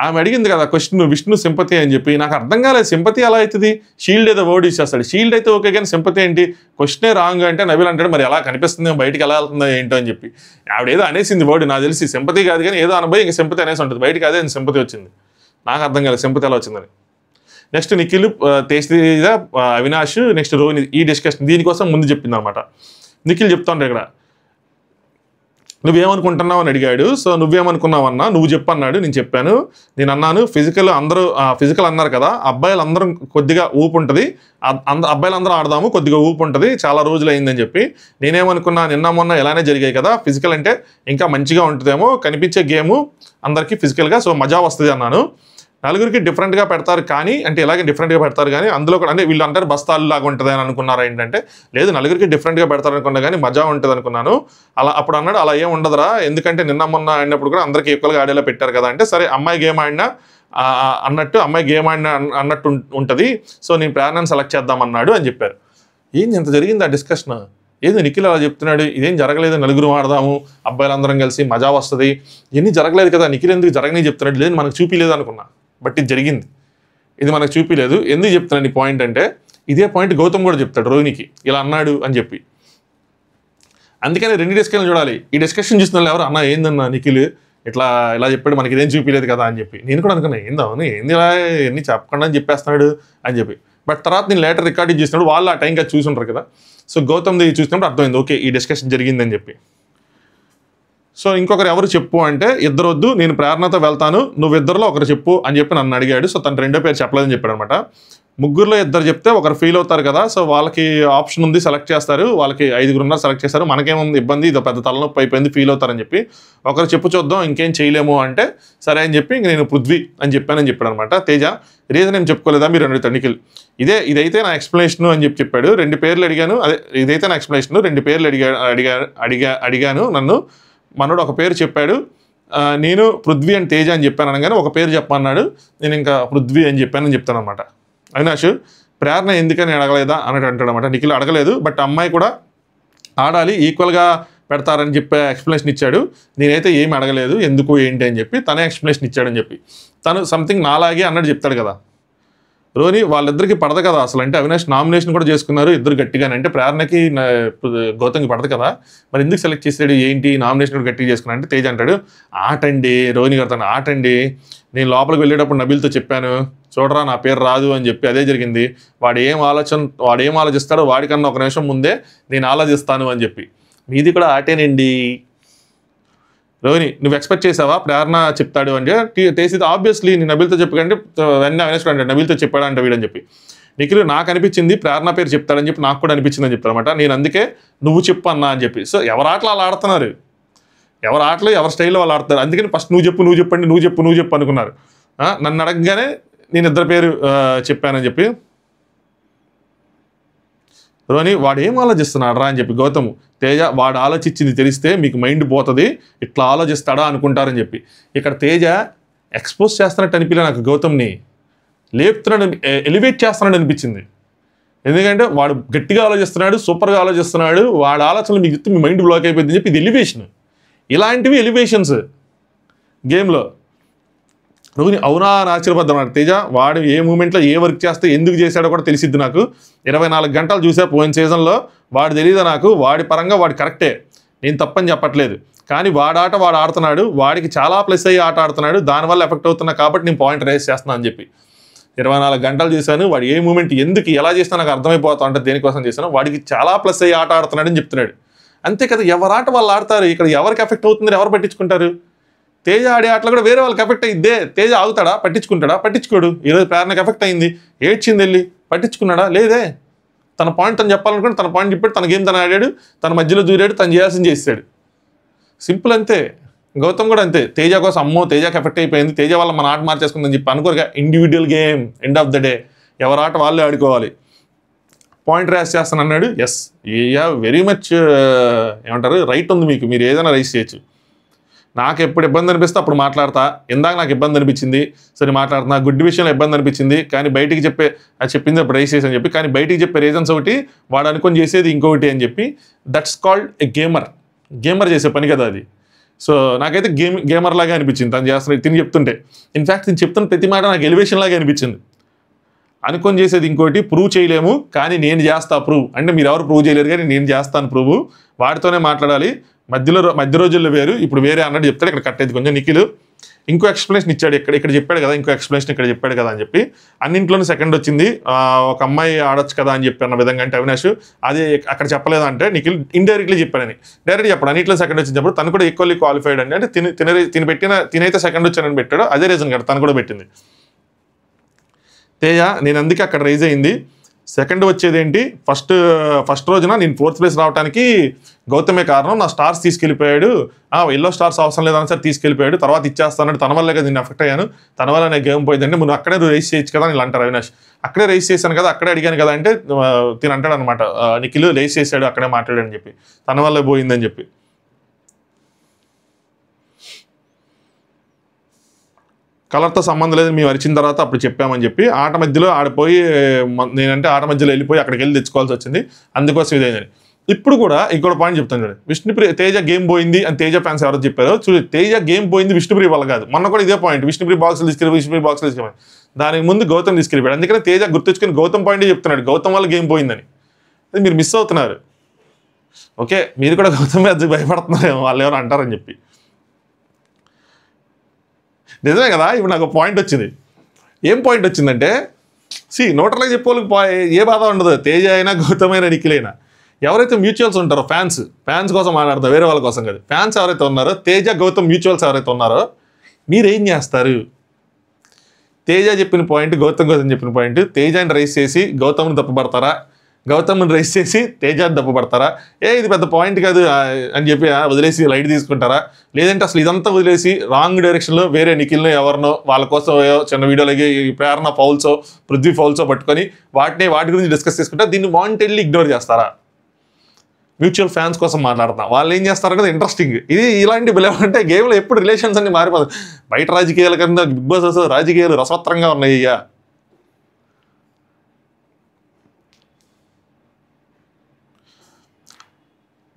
ఆమె అడిగింది కదా క్వశ్చన్ విష్ణు సింపతి అని చెప్పి. నాకు అర్థం కాలేదు సింపతి ఎలా అవుతుంది, షీల్డ్ ఏదో వర్డ్ ఇచ్చేస్తాడు, షీల్డ్ అయితే ఓకే కానీ సింపతి ఏంటి, క్వశ్చనే రాంగ్ అంటే నబీల్ అంటాడు మరి ఎలా కనిపిస్తుంది బయటికి ఎలా వెళ్తుందో ఏంటో అని చెప్పి. ఆవిడ ఏదో అనేసింది వర్డ్, నాకు తెలిసి సింపతి కాదు కానీ ఏదో అనబోయి ఇంకా సింపతి అనేసి ఉంటుంది, బయటికి అదే సింపతి వచ్చింది. నాకు అర్థం కాలేదు సింపతి ఎలా వచ్చిందని. నెక్స్ట్ నిఖిల్, తేజ్, అవినాష్, నెక్స్ట్ రోహిణి ఈ డిస్కషన్ దీనికోసం ముందు చెప్పింది అనమాట. నిఖిల్ చెప్తా ఉంటాడు ఇక్కడ నువ్వేమనుకుంటున్నావు అని అడిగాడు. సో నువ్వేమనుకున్నావు అన్నా నువ్వు చెప్పన్నాడు, నేను చెప్పాను. నేను అన్నాను ఫిజికల్ అందరూ ఫిజికల్ అన్నారు కదా, అబ్బాయిలందరం కొద్దిగా ఊపు ఉంటుంది, అబ్బాయిలందరూ ఆడదాము కొద్దిగా ఊపు ఉంటుంది, చాలా రోజులు అయిందని చెప్పి. నేనేమనుకున్నా నిన్న మొన్న ఎలానే జరిగాయి కదా, ఫిజికల్ అంటే ఇంకా మంచిగా ఉంటుందేమో కనిపించే గేము అందరికీ ఫిజికల్గా, సో మజా వస్తుంది అన్నాను. నలుగురికి డిఫరెంట్గా పెడతారు కానీ అంటే ఇలాగే డిఫరెంట్గా పెడతారు కానీ అందులో కూడా అంటే వీళ్ళు అంటారు బస్తాలు లాగా ఉంటుంది అని అనుకున్నారా ఏంటంటే లేదు నలుగురికి డిఫరెంట్గా పెడతారు అనుకున్నా కానీ మజా ఉంటుంది అనుకున్నాను. అలా అప్పుడు అన్నాడు అలా ఏం ఉండదురా, ఎందుకంటే నిన్న మొన్న ఆడినప్పుడు కూడా అందరికీ ఈక్వల్గా ఆడేలా పెట్టారు కదా అంటే సరే అమ్మాయి గేమ్ ఆడినా అన్నట్టు అమ్మాయి గేమ్ ఆడినా అన్నట్టు ఉంటుంది, సో నేను ప్రేరణను సెలెక్ట్ చేద్దామన్నాడు అని చెప్పారు. ఏంది ఎంత జరిగింది ఆ డిస్కషన్, ఏది నిఖిల్ అలా చెప్తున్నాడు, ఇదేం జరగలేదు, నలుగురు ఆడదాము అబ్బాయిలందరం కలిసి మజా వస్తుంది, ఇవన్నీ జరగలేదు కదా, నిఖిల్ ఎందుకు జరగని చెప్తున్నాడు, లేదు మనకు చూపిలేదు అనుకున్నా బట్ ఇది జరిగింది, ఇది మనకు చూపిలేదు. ఎందుకు చెప్తున్నాను ఈ పాయింట్ అంటే ఇదే పాయింట్ గౌతమ్ కూడా చెప్తాడు రోహిణికి ఇలా అన్నాడు అని చెప్పి. అందుకని రెండు డిస్కషన్ చూడాలి. ఈ డిస్కషన్ చూసిన వాళ్ళు ఎవరు అన్న ఏందన్నా నిఖిల్ ఇలా చెప్పాడు మనకి ఇదేం చూపిలేదు కదా అని చెప్పి. నేను కూడా అనుకున్నా ఏంది ఇలా ఎన్ని చెప్పకుండా అని చెప్పేస్తున్నాడు అని చెప్పి. బట్ తర్వాత నేను లేటర్ రికార్డింగ్ చేసినప్పుడు వాళ్ళు ఆ టైంకి అది చూసి ఉంటారు కదా, సో గౌతమ్ది చూసినప్పుడు అర్థమైంది ఓకే ఈ డిస్కషన్ జరిగిందని చెప్పి. సో ఇంకొకరు ఎవరు చెప్పు అంటే ఇద్దరు వద్దు నేను ప్రేరణతో వెళ్తాను నువ్విద్దరిలో ఒకరు చెప్పు అని చెప్పి నన్ను అడిగాడు. సో తను రెండో పేరు చెప్పలేదని చెప్పాడు అనమాట. ముగ్గురులో ఇద్దరు చెప్తే ఒకరు ఫీల్ అవుతారు కదా, సో వాళ్ళకి ఆప్షన్ ఉంది సెలెక్ట్ చేస్తారు, వాళ్ళకి 5 సెలెక్ట్ చేస్తారు, మనకేముంది ఇబ్బంది ఇది పెద్ద తలనొప్పి అయిపోయింది ఫీల్ అవుతారని చెప్పి. ఒకరు చెప్పు చూద్దాం ఇంకేం చేయలేము అంటే సరే అని చెప్పి ఇంక నేను పృథ్వీ అని చెప్పానని చెప్పాడు అనమాట. తేజ రీజన్ ఏం చెప్పుకోలేదా మీరు అడుగుతాడు నిఖిల్, ఇదైతే నా ఎక్స్ప్లెనేషన్ అని చెప్పాడు. 2 పేర్లు అడిగాను, అదే ఇదైతే నా ఎక్స్ప్లెనేషన్, 2 పేర్లు అడిగాను నన్ను, మనోడు ఒక పేరు చెప్పాడు, నేను పృథ్వీ అని తేజ అని చెప్పాను అనగానే ఒక పేరు చెప్పన్నాడు, నేను ఇంకా పృథ్వీ అని చెప్పానని చెప్తాను అనమాట. అవినాష్ ప్రేరణ ఎందుకని అడగలేదా అన్నట్టు అంటాడు అనమాట. నిఖిల్ అడగలేదు, బట్ అమ్మాయి కూడా ఆడాలి, ఈక్వల్గా పెడతారని చెప్పి ఎక్స్ప్లెనేషన్ ఇచ్చాడు. నేనైతే ఏమి అడగలేదు ఎందుకు ఏంటి అని చెప్పి తనే ఎక్స్ప్లెనేషన్ ఇచ్చాడని చెప్పి. తను సంథింగ్ నాలాగే అన్నట్టు చెప్తాడు కదా. రోని వాళ్ళిద్దరికి పడదు కదా అసలు. అంటే అవినాష్ నామినేషన్ కూడా చేసుకున్నారు ఇద్దరు గట్టిగానే. అంటే ప్రేరణకి గౌతమ్కి పడదు కదా, మరి ఎందుకు సెలెక్ట్ చేసాడు ఏంటి, నామినేషన్ కూడా గట్టిగా చేసుకున్నా అంటే తేజ అంటాడు, ఆటండి రోహిణి గారు తను ఆటండి, నేను లోపలికి వెళ్ళేటప్పుడు నబీల్తో చెప్పాను చూడరా నా పేరు రాదు అని చెప్పి, అదే జరిగింది. వాడు ఏం ఆలోచిస్తాడో వాడికన్నా ఒక నిమిషం ముందే నేను ఆలోచిస్తాను అని చెప్పి. మీది కూడా ఆటేనండి రోహిణి, నువ్వు ఎక్స్పెక్ట్ చేసావా ప్రేరణ చెప్తాడు అంటే తేసి ఆబ్వియస్లీ నేను నబీల్తో చెప్పకంటే వెంటనే అవినాష్ అంటే నబీల్తో చెప్పాడంట వీడని చెప్పి. నిఖిల్ నాకు అనిపించింది ప్రేరణ పేరు చెప్తాడని చెప్పి నాకు కూడా అనిపించింది అని చెప్తారు అనమాట. నేను అందుకే నువ్వు చెప్పు అన్నా అని చెప్పి. సో ఎవరి ఆటలు అలా ఆడుతున్నారు, ఎవరి ఆటలు ఎవరి స్టైల్లో వాళ్ళు ఆడుతున్నారు. అందుకని ఫస్ట్ నువ్వు చెప్పండి నువ్వు చెప్పు అనుకున్నారు. నన్ను అడగగానే నేను ఇద్దరు పేరు చెప్పానని చెప్పి. రోని వాడు ఏం ఆలోచిస్తున్నాడు రా అని చెప్పి గౌతమ్. తేజ వాడు ఆలోచించింది తెలిస్తే మీకు మైండ్ పోతుంది, ఇట్లా ఆలోచిస్తాడా అనుకుంటారని చెప్పి. ఇక్కడ తేజ ఎక్స్పోజ్ చేస్తున్నట్టు అనిపించలే నాకు, గౌతమ్ని లేపుతున్నాడు, ఎలివేట్ చేస్తున్నాడు అనిపించింది. ఎందుకంటే వాడు గట్టిగా ఆలోచిస్తున్నాడు, సూపర్గా ఆలోచిస్తున్నాడు, వాడు ఆలోచనలు మీకు మీ మైండ్ బ్లాక్ అయిపోయింది అని చెప్పి. ఇది ఎలివేషన్, ఇలాంటివి ఎలివేషన్స్ గేమ్లో. రోహిణి అవునా అని ఆశ్చర్యపడ్డాడు. తేజ వాడు ఏ మూమెంట్లో ఏ వర్క్ చేస్తే ఎందుకు చేశాడో కూడా తెలిసిద్ది నాకు. 24 గంటలు చూసా పోయిన సీజన్లో, వాడు తెలియదా నాకు, వాడి పరంగా వాడు కరెక్టే, నేను తప్పని చెప్పట్లేదు. కానీ వాడాట వాడు ఆడుతున్నాడు, వాడికి చాలా ప్లస్ అయ్యి ఆట ఆడుతున్నాడు, దానివల్ల ఎఫెక్ట్ అవుతున్నా కాబట్టి నేను పాయింట్ రేస్ చేస్తున్నాను అని చెప్పి. 24 గంటలు చూశాను, వాడు ఏ మూమెంట్ ఎందుకు ఎలా చేసినా నాకు అర్థమైపోతా అంటే దేనికోసం చేశాను, వాడికి చాలా ప్లస్ అయ్యి ఆట ఆడుతున్నాడు అని చెప్తున్నాడు. అంతే కదా, ఎవరాట వాళ్ళు ఆడతారు. ఇక్కడ ఎవరికి ఎఫెక్ట్ అవుతుంది ఎవరు పట్టించుకుంటారు. తేజ ఆడే ఆటలు కూడా వేరే వాళ్ళకి ఎఫెక్ట్ అయ్యిద్దే. తేజ ఆగుతాడా, పట్టించుకోడు. ఈరోజు ప్రేరణకి ఎఫెక్ట్ అయింది, ఏడ్చింది వెళ్ళి, పట్టించుకున్నాడా లేదే. తన పాయింట్ తను చెప్పాలనుకుంటే తన పాయింట్ చెప్పాడు, తన గేమ్ తను ఆడాడు, తన మధ్యలో దూరాడు, తను చేయాల్సింది చేస్తాడు, సింపుల్ అంతే. గౌతమ్ కూడా అంతే, తేజ కోసం అమ్మో తేజకి ఎఫెక్ట్ అయిపోయింది, తేజ వల్ల మన ఆట మార్చేసుకుందని చెప్పి అనుకోరుగా. Individual game, end of the day ఎవరి ఆట వాళ్ళే ఆడుకోవాలి. పాయింట్ రైస్ చేస్తాను అన్నాడు. ఎస్ వెరీ మచ్ ఏమంటారు రైట్ ఉంది మీకు, మీరు ఏదైనా రైస్ చేయొచ్చు. నాకు ఎప్పుడు ఇబ్బంది అనిపిస్తే అప్పుడు మాట్లాడతా. ఇందాక నాకు ఇబ్బంది అనిపించింది, సరే మాట్లాడుతున్నా. గుడ్ విషయంలో ఇబ్బంది అనిపించింది, కానీ బయటికి చెప్పింది అప్పుడు రైస్ చేసి అని చెప్పి. కానీ బయటికి చెప్పే రీజన్స్ ఒకటి, వాడు అనుకొని చేసేది ఇంకొకటి అని చెప్పి. దట్స్ కాల్డ్ ఎ గేమర్ చేసే పని కదా అది. సో నాకైతే గేమర్ లాగా అనిపించింది తను చేస్తున్న తిని చెప్తుంటే. ఇన్ఫ్యాక్ట్ నేను చెప్తున్న ప్రతి మాట నాకు ఎలివేషన్ లాగా అనిపించింది. అనుకొని చేసేది ఇంకోటి, ప్రూవ్ చేయలేము కానీ నేను చేస్తా ప్రూవ్ అంటే, మీరు ఎవరు ప్రూవ్ చేయలేరు కానీ నేను చేస్తాను ప్రూవ్, వాడితోనే మాట్లాడాలి. మధ్య రోజుల్లో వేరు, ఇప్పుడు వేరే అన్నట్టు చెప్తాడు. ఇక్కడ కట్టేది కొంచెం. నిఖిల్ ఇంకో ఎక్స్ప్లెనేషన్ ఇచ్చాడు, ఇక్కడ చెప్పాడు కదా, ఇంకో ఎక్స్ప్లెనేషన్ ఇక్కడ చెప్పాడు కదా అని చెప్పి. అన్నింట్లోనే సెకండ్ వచ్చింది, ఒక అమ్మాయి ఆడొచ్చు కదా అని చెప్పి అన్న విధంగా. అంటే అవినాష్ అది అక్కడ చెప్పలేదంటే నిఖిల్ ఇండైరెక్ట్లీ చెప్పాడని. డైరెక్ట్ చెప్పాడు అన్నింటిలో సెకండ్ వచ్చినప్పుడు తను కూడా ఈక్వల్లీ క్వాలిఫైడ్ అండి. అంటే తినైతే సెకండ్ వచ్చానని పెట్టాడు, అదే రీజన్ కదా తను కూడా పెట్టింది. తేజ నేను అందుకే అక్కడ రైజ్ అయింది. సెకండ్ వచ్చేది ఏంటి, ఫస్ట్ రోజున నేను 4th ప్లేస్ రావడానికి గౌతమే కారణం, నా స్టార్స్ తీసుకెళ్ళిపోయాడు, ఎల్లో స్టార్స్ అవసరం లేదని సార్ తీసుకెళ్ళిపోయాడు, తర్వాత ఇచ్చేస్తానంటే తన వల్లే కదా నేను ఎఫెక్ట్ అయ్యాను, తన వల్ల నేను గేమ్ పోయిందంటే నువ్వు అక్కడే రైస్ చేయొచ్చు కదా అని అంటారు అవినాష్. అక్కడే రైస్ చేశాను కదా, అక్కడే అడిగాను కదా అంటే తిని అంటాడు అనమాట, నిఖిల్ రైస్ చేశాడు అక్కడే మాట్లాడాడని చెప్పి, తన వల్లే పోయిందని చెప్పి. కలర్తో సంబంధం లేదని మేము అరిచిన తర్వాత అప్పుడు చెప్పామని చెప్పి. ఆట మధ్యలో ఆడిపోయి నేనంటే ఆట మధ్యలో వెళ్ళిపోయి అక్కడికి వెళ్ళి తెచ్చుకోవాల్సి వచ్చింది, అందుకోసం ఇదేందని. ఇప్పుడు కూడా ఇంకోటి పాయింట్ చెప్తాను చూడండి. విష్ణుప్రియ తేజ గేమ్ పోయింది అని తేజ ఫ్యాన్స్ ఎవరు చెప్పారో చూడండి. తేజ గేమ్ పోయింది విష్ణుప్రియ వల్ల కాదు. మొన్న కూడా ఇదే పాయింట్, విష్ణుప్రియ బాక్సులు తీసుకెళ్ళి దానికి ముందు గౌతమ్ తీసుకెళ్ళిపోయాడు. అందుకని తేజ గుర్తుంచుకొని గౌతమ్ పాయింటే చెప్తున్నాడు, గౌతమ్ వల్ల గేమ్ పోయిందని. అది మీరు మిస్ అవుతున్నారు. ఓకే, మీరు కూడా గౌతమ్ మీద భయపడుతున్నారు వాళ్ళు ఎవరు అంటారని చెప్పి. నిజమే కదా. ఇప్పుడు నాకు పాయింట్ వచ్చింది. ఏం పాయింట్ వచ్చిందంటే, న్యూట్రల్గా చెప్పేవాళ్ళకి ఏ బాధ ఉండదు, తేజ అయినా గౌతమ్ అయినా నిఖిలైనా. ఎవరైతే మ్యూచువల్స్ ఉంటారో ఫ్యాన్స్ కోసం మాట్లాడతారు, వేరే వాళ్ళ కోసం కాదు. ఫ్యాన్స్ ఎవరైతే ఉన్నారో, తేజ గౌతమ్ మ్యూచువల్స్ ఎవరైతే ఉన్నారో, మీరేం చేస్తారు? తేజ చెప్పిన పాయింట్, గౌతమ్ చెప్పిన పాయింట్, తేజని రైస్ చేసి గౌతమ్ని తప్పుపడతారా, గౌతమ్ని రైస్ చేసి తేజాన్ని తప్పుపడతారా? ఇది పెద్ద పాయింట్ కాదు అని చెప్పి వదిలేసి లైట్ తీసుకుంటారా? లేదంటే అసలు ఇదంతా వదిలేసి రాంగ్ డైరెక్షన్లో వేరే నిఖిల్నో ఎవరినో వాళ్ళ కోసం చిన్న వీడియోలకి ప్రేరణ ఫౌల్సో పృథ్వీ ఫౌల్సో పట్టుకొని వాటి గురించి డిస్కస్ చేసుకుంటే దీన్ని వాంటెడ్లీ ఇగ్నోర్ చేస్తారా? మ్యూచువల్ ఫ్యాన్స్ కోసం మాట్లాడుతున్నా, వాళ్ళు ఏం చేస్తారు కదా ఇంట్రెస్టింగ్. ఇలాంటి బిలేవంటే గేమ్లో ఎప్పుడు రిలేషన్స్ అన్ని మారిపోతాయి. బయట రాజకీయాల కన్నా బిగ్ బాస్ రాజకీయాలు రసవత్రంగా ఉన్నాయి.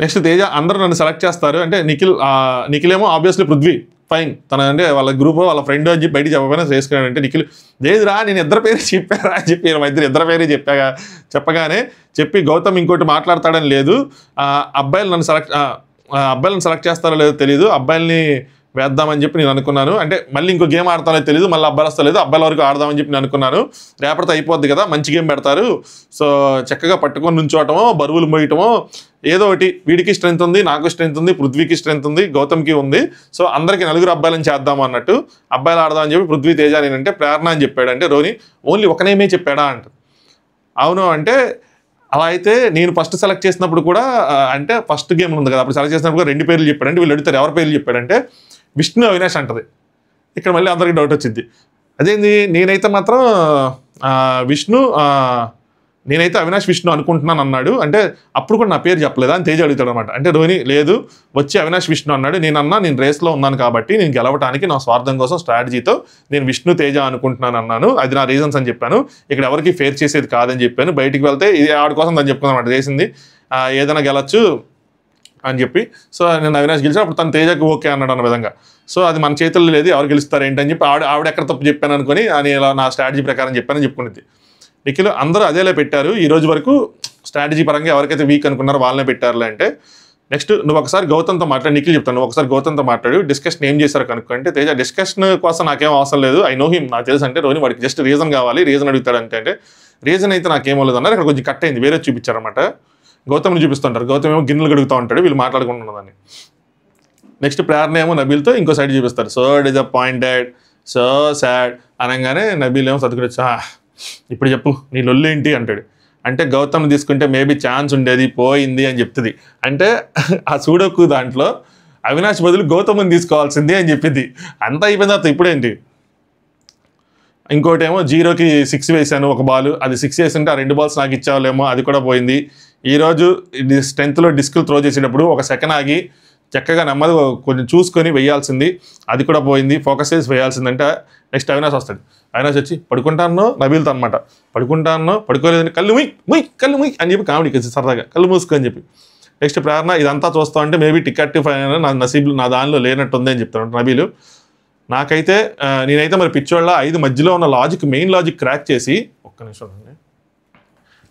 నెక్స్ట్ తేజ అందరూ నన్ను సెలెక్ట్ చేస్తారు అంటే నిఖిల్ ఏమో ఆబ్వియస్లీ పృథ్వీ ఫైన్ తన అంటే వాళ్ళ గ్రూప్ వాళ్ళ ఫ్రెండ్ అని చెప్పి బయటికి చెప్పకపోయినా చేసుకున్నాడంటే నిఖిల్ లేదురా నేను ఇద్దరు పేరు చెప్పారా అని చెప్పి ఇద్దరు పేరు చెప్పగానే చెప్పి గౌతమ్ ఇంకోటి మాట్లాడతాడని లేదు అబ్బాయిలు సెలెక్ట్ చేస్తారో లేదో తెలియదు అబ్బాయిల్ని వేద్దామని చెప్పి నేను అనుకున్నాను అంటే మళ్ళీ ఇంకో గేమ్ ఆడతానో తెలియదు మళ్ళీ అబ్బాయిలు వస్తలేదు అబ్బాయిల వరకు ఆడదామని చెప్పి నేను అనుకున్నాను రేపటితో అయిపోద్ది కదా మంచి గేమ్ పెడతారు సో చక్కగా పట్టుకొని నుంచోవటమో బరువులు మోయటమో ఏదో ఒకటి వీడికి స్ట్రెంత్ ఉంది నాకు స్ట్రెంత్ ఉంది పృథ్వీకి స్ట్రెంత్ ఉంది గౌతమ్కి ఉంది సో అందరికి నలుగురు అబ్బాయిలను చేద్దాము అన్నట్టు అబ్బాయిలు ఆడదామని చెప్పి పృథ్వీ తేజ నేనంటే ప్రేరణ అని చెప్పాడు అంటే రోని ఓన్లీ ఒక నేమే చెప్పాడా అంట అవును అంటే అలా అయితే నేను ఫస్ట్ సెలెక్ట్ చేసినప్పుడు కూడా అంటే ఫస్ట్ గేమ్ ఉంది కదా అప్పుడు సెలెక్ట్ చేసినప్పుడు కూడా 2 పేర్లు చెప్పాడంటే వీళ్ళు అడుగుతారు ఎవరి పేర్లు చెప్పాడంటే విష్ణు అవినాష్ అంటది ఇక్కడ మళ్ళీ అందరికి డౌట్ వచ్చింది అదేంది నేనైతే మాత్రం నేనైతే అవినాష్ విష్ణు అనుకుంటున్నాను అన్నాడు అంటే అప్పుడు కూడా నా పేరు చెప్పలేదా అని తేజ అడుగుతాడు అనమాట అంటే రోహిణి లేదు వచ్చి అవినాష్ విష్ణు అన్నాడు నేను రేస్లో ఉన్నాను కాబట్టి నేను గెలవడానికి నా స్వార్థం కోసం స్ట్రాటజీతో నేను విష్ణు తేజ అనుకుంటున్నాను అన్నాను అది నా రీజన్స్ అని చెప్పాను ఇక్కడ ఎవరికి ఫేర్ చేసేది కాదని చెప్పాను బయటికి వెళ్తే ఇది ఆడి కోసం అని చెప్పుకున్నాను అనమాట చేసింది ఏదైనా గెలవచ్చు అని చెప్పి సో నేను అవినాష్ గెలిచి అప్పుడు తను తేజకు ఓకే అన్నాడు అన్న విధంగా సో అది మన చేతుల్లో లేదు ఎవరు గెలుస్తారు ఏంటని చెప్పి ఆవిడ ఎక్కడ తప్పు చెప్పాను అనుకుని అని ఇలా నా స్ట్రాటజీ ప్రకారం చెప్పానని చెప్పుకునేది నిఖిల్ అందరూ అదేలా పెట్టారు ఈ రోజు వరకు స్ట్రాటజీ పరంగా ఎవరికైతే వీక్ అనుకున్నారో వాళ్ళనే పెట్టారులే అంటే నెక్స్ట్ నువ్వు ఒకసారి గౌతమ్తో మాట్లాడు నిఖిల్ చెప్తాను నువ్వు ఒకసారి గౌతమ్తో మాట్లాడు డిస్కషన్ ఏం చేశారు కనుక్కుంటే తేజ డిస్కషన్ కోసం నాకేం అవసరం లేదు ఐ నో హిమ్ నాకు తెలుసు అంటే రోని వాడికి జస్ట్ రీజన్ కావాలి రీజన్ అడుగుతాడు అంటే రీజన్ అయితే నాకేమో లేదు అన్నారు ఇక్కడ కొంచెం కట్ అయింది వేరే చూపించారన్నమాట గౌతమ్ని చూపిస్తుంటారు గౌతమ్ ఏమో గిన్నెలు గడుగుతూ ఉంటాడు వీళ్ళు మాట్లాడుకుంటున్నదాన్ని నెక్స్ట్ ప్రేరణ ఏమో నబీల్తో ఇంకో సైడ్ చూపిస్తారు సో డిసప్పాయింటెడ్ సో సాడ్ అనగానే నబీల్ ఏమో సతుకుడొచ్చా ఇప్పుడు చెప్పు నీ లొల్లేంటి అంటాడు అంటే గౌతమ్ తీసుకుంటే మేబీ ఛాన్స్ ఉండేది పోయింది అని చెప్తుంది అంటే ఆ సూడోకు దాంట్లో అవినాష్ బదులు గౌతమ్ని తీసుకోవాల్సింది అని చెప్పింది అంతా అయిపోయిన తర్వాత ఇప్పుడేంటి ఇంకోటి ఏమో 0కి 6 వేసాను ఒక బాల్ అది 6 వేసింటే ఆ 2 బాల్స్ నాకు ఇచ్చావాలేమో అది కూడా పోయింది ఈరోజు స్ట్రెంత్లో డిస్కులు త్రో చేసేటప్పుడు ఒక సెకండ్ ఆగి చక్కగా నెమ్మదిగా కొంచెం చూసుకొని వేయాల్సింది అది కూడా పోయింది ఫోకస్ చేసి వేయాల్సిందంటే నెక్స్ట్ అవినాష్ వస్తాడు అవినాష్ వచ్చి పడుకుంటానో నబీల్తో అనమాట పడుకుంటానో పడుకోలేదని కళ్ళు ముయ్ అని చెప్పి కామెడీకి సరదాగా కళ్ళు మూసుకొని చెప్పి నెక్స్ట్ ప్రేరణ ఇదంతా చూస్తా ఉంటే మేబీ టికెట్ ఫైన్ నా నసీబులు నా దానిలో లేనట్టుంది అని చెప్తాను నబీలు నాకైతే నేనైతే మరి పిచ్చోళ్ళ 5 మధ్యలో ఉన్న మెయిన్ లాజిక్ క్రాక్ చేసి ఒక్క నిమిషం అండి